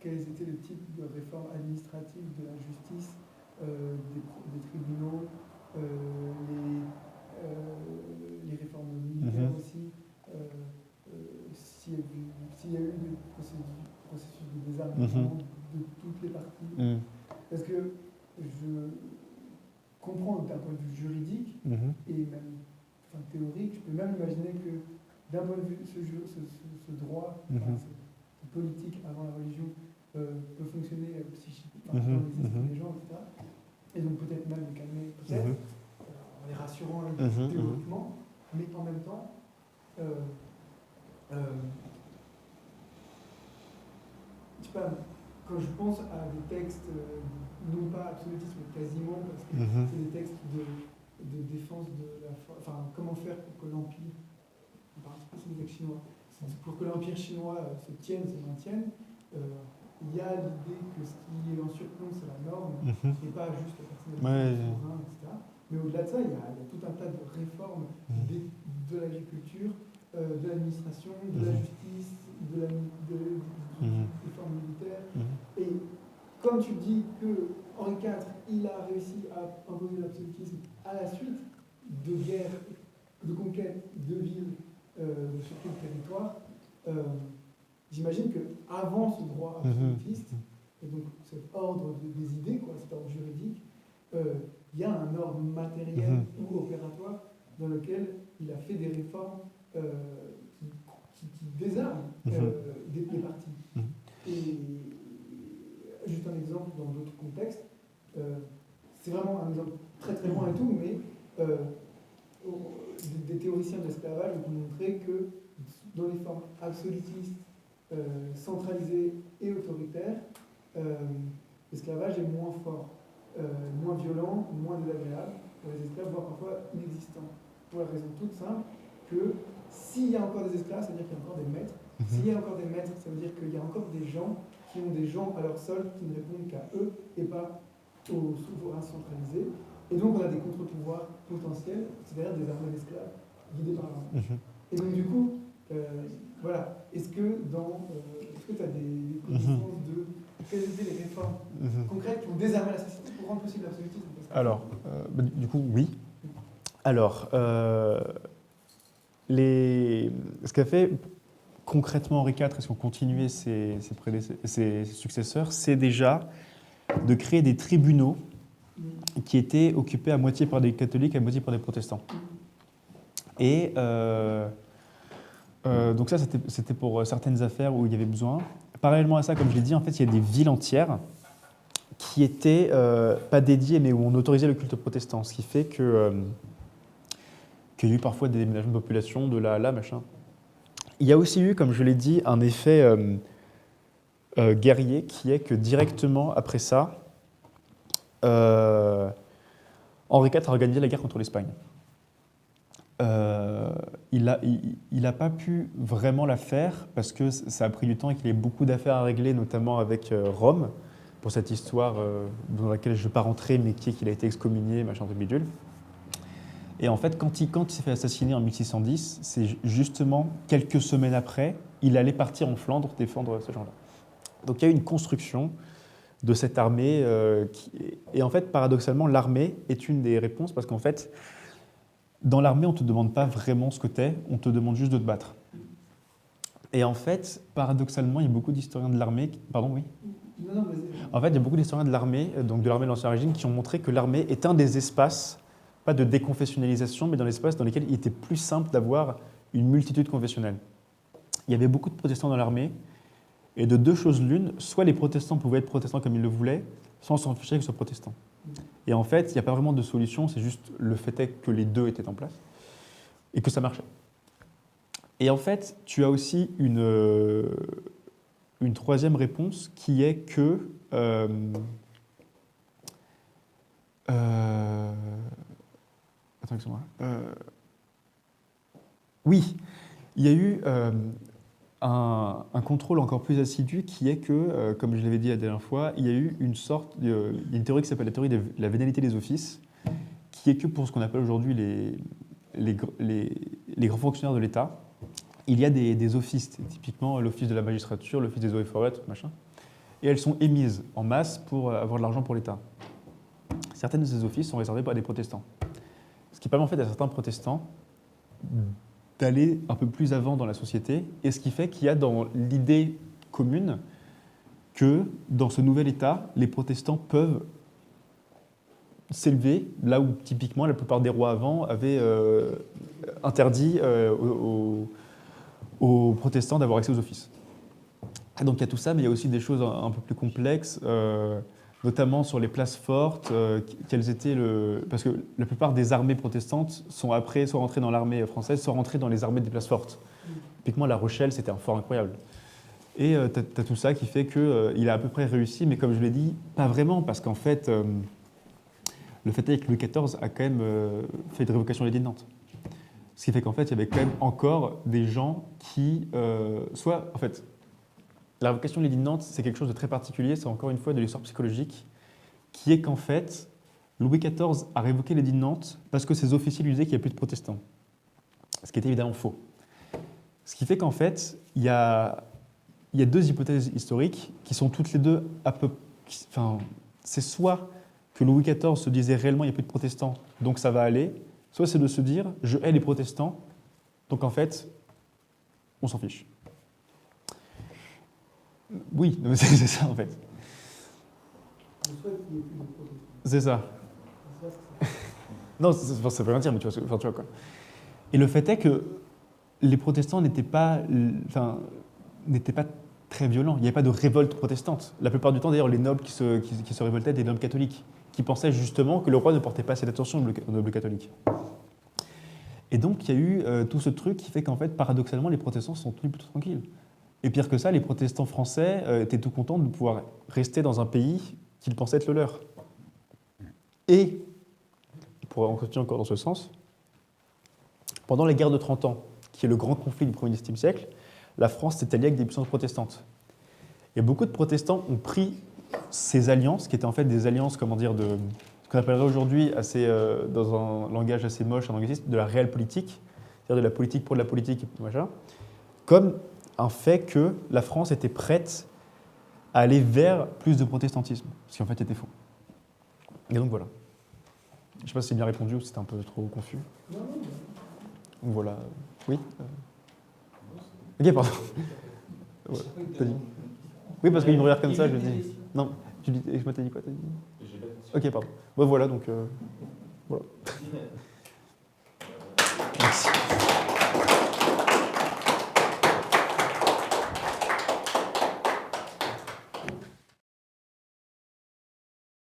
S5: quels étaient les types de réformes administratives de la justice, des tribunaux, les réformes militaires aussi, s'il y a eu des processus de désarmement de toutes les parties. Parce que je comprends d'un point de vue juridique et même théorique, je peux même imaginer que d'un point de vue ce droit, cette politique avant la religion peut fonctionner psychiquement dans les esprits des gens, etc. Et donc peut-être même les calmer, peut-être, en les rassurant théoriquement, mais en même temps, je sais pas, quand je pense à des textes, non pas absolutistes, mais quasiment, parce que c'est des textes de défense de la... Enfin, comment faire pour que l'Empire, on parle plus des textes chinois, pour que l'Empire chinois se tienne, se maintienne, il y a l'idée que ce qui est en surplomb, c'est la norme, et pas juste la personnalité du souverain, etc. Mais au-delà de ça, il y a tout un tas de réformes de l'agriculture, de l'administration, de la justice, des formes militaires. Et comme tu dis que Henri IV, il a réussi à imposer l'absolutisme à la suite de guerres, de conquêtes de villes, sur tout le territoire, j'imagine qu'avant ce droit absolutiste, et donc cet ordre des idées, cet ordre juridique, il y a un ordre matériel ou opératoire dans lequel il a fait des réformes qui désarment les partis. Et juste un exemple dans d'autres contextes, c'est vraiment un exemple très très loin et tout, mais des théoriciens de l'esclavage ont montré que dans les formes absolutistes, centralisées et autoritaires, l'esclavage est moins fort. moins violent, moins désagréable pour les esclaves, voire parfois inexistant. Pour la raison toute simple que s'il y a encore des esclaves, ça veut dire qu'il y a encore des maîtres. S'il y a encore des maîtres, ça veut dire qu'il y a encore des gens qui ont des gens à leur solde qui ne répondent qu'à eux et pas aux souverains centralisés. Et donc on a des contre-pouvoirs potentiels, c'est-à-dire des armées d'esclaves guidées par l'armée. Et donc du coup, voilà, est-ce que tu as des connaissances de quelles étaient les réformes concrètes qui ont désarmé la société pour rendre possible l'absolutisme?
S2: Alors, du coup, oui. Alors, ce qu'a fait concrètement Henri IV, et ce qu'ont continué ses successeurs, c'est déjà de créer des tribunaux qui étaient occupés à moitié par des catholiques, à moitié par des protestants. Et donc ça, c'était pour certaines affaires où il y avait besoin. Parallèlement à ça, comme je l'ai dit, en fait, il y a des villes entières qui étaient pas dédiées, mais où on autorisait le culte protestant, ce qui fait que qu'il y a eu parfois des déménagements de population de là à là, machin. Il y a aussi eu, comme je l'ai dit, un effet guerrier qui est que directement après ça, Henri IV a organisé la guerre contre l'Espagne. Il n'a pas pu vraiment la faire parce que ça a pris du temps et qu'il y avait beaucoup d'affaires à régler, notamment avec Rome, pour cette histoire dans laquelle je ne vais pas rentrer, mais qui est qu'il a été excommunié, machin de bidule. Et en fait, quand il s'est fait assassiner en 1610, c'est justement quelques semaines après, il allait partir en Flandre défendre ces gens-là. Donc il y a eu une construction de cette armée. Et en fait, paradoxalement, l'armée est une des réponses parce qu'en fait, dans l'armée, on ne te demande pas vraiment ce que tu es, on te demande juste de te battre. Et en fait, paradoxalement, il y a beaucoup d'historiens de l'armée... Pardon, oui ?
S5: Non, vas-y.
S2: En fait, il y a beaucoup d'historiens de l'armée, donc de l'armée de l'Ancien Régime, qui ont montré que l'armée est un des espaces, pas de déconfessionnalisation, mais dans l'espace dans lesquels il était plus simple d'avoir une multitude confessionnelle. Il y avait beaucoup de protestants dans l'armée, et de deux choses l'une, soit les protestants pouvaient être protestants comme ils le voulaient, sans s'en ficher qu'ils soient protestants. Et en fait, il n'y a pas vraiment de solution, c'est juste le fait est que les deux étaient en place, et que ça marchait. Et en fait, tu as aussi une troisième réponse qui est que... Attends, excuse-moi. Oui, il y a eu un contrôle encore plus assidu qui est que, comme je l'avais dit la dernière fois, il y a eu une théorie qui s'appelle la théorie de la vénalité des offices, qui est que pour ce qu'on appelle aujourd'hui les grands fonctionnaires de l'État, il y a des offices, typiquement l'office de la magistrature, l'office des eaux et forêts, machin, et elles sont émises en masse pour avoir de l'argent pour l'État. Certaines de ces offices sont réservées par des protestants. Ce qui permet en fait à certains protestants d'aller un peu plus avant dans la société, et ce qui fait qu'il y a dans l'idée commune que dans ce nouvel État, les protestants peuvent s'élever là où typiquement la plupart des rois avant avaient interdit aux protestants d'avoir accès aux offices. Et donc il y a tout ça, mais il y a aussi des choses un peu plus complexes, notamment sur les places fortes, parce que la plupart des armées protestantes sont après soit rentrées dans l'armée française, soit rentrées dans les armées des places fortes. Typiquement, La Rochelle, c'était un fort incroyable. Et tu as tout ça qui fait qu'il a à peu près réussi, mais comme je l'ai dit, pas vraiment, parce qu'en fait, le fait est que Louis XIV a quand même fait une révocation de l'édit de Nantes. Ce qui fait qu'en fait, il y avait quand même encore des gens qui... En fait, la révocation de l'édit de Nantes, c'est quelque chose de très particulier, c'est encore une fois de l'histoire psychologique, qui est qu'en fait, Louis XIV a révoqué l'édit de Nantes parce que ses officiers lui disaient qu'il n'y a plus de protestants. Ce qui était évidemment faux. Ce qui fait qu'en fait, il y a deux hypothèses historiques qui sont toutes les deux c'est soit que Louis XIV se disait réellement il n'y a plus de protestants, donc ça va aller, soit c'est de se dire je hais les protestants, donc en fait, on s'en fiche. Oui, c'est ça en fait. C'est ça. Non, ça veut rien dire, mais tu vois quoi. Et le fait est que les protestants n'étaient pas très violents. Il n'y avait pas de révolte protestante. La plupart du temps, d'ailleurs, les nobles qui se révoltaient étaient des nobles catholiques, qui pensaient justement que le roi ne portait pas assez d'attention aux nobles catholiques. Et donc, il y a eu tout ce truc qui fait qu'en fait, paradoxalement, les protestants sont tenus plutôt tranquilles. Et pire que ça, les protestants français étaient tout contents de pouvoir rester dans un pays qu'ils pensaient être le leur. Et, on continue encore dans ce sens, pendant la guerre de 30 ans, qui est le grand conflit du 1er XXe siècle, la France s'est alliée avec des puissances protestantes. Et beaucoup de protestants ont pris ces alliances, qui étaient en fait des alliances, comment dire, de ce qu'on appellerait aujourd'hui, dans un langage assez moche, un anglicisme, de la réelle politique, c'est-à-dire de la politique pour de la politique, machin, comme un fait que la France était prête à aller vers plus de protestantisme, ce qui en fait était faux. Et donc voilà. Je ne sais pas si c'est bien répondu ou si c'était un peu trop confus.
S5: Non, non, non.
S2: Donc voilà. Oui Ok, pardon. Ouais, t'as dit. Oui, parce qu'il me regarde comme ça, je dis. Non, je m'étais dit quoi, t'as dit. Ok, pardon. Ouais, voilà, donc.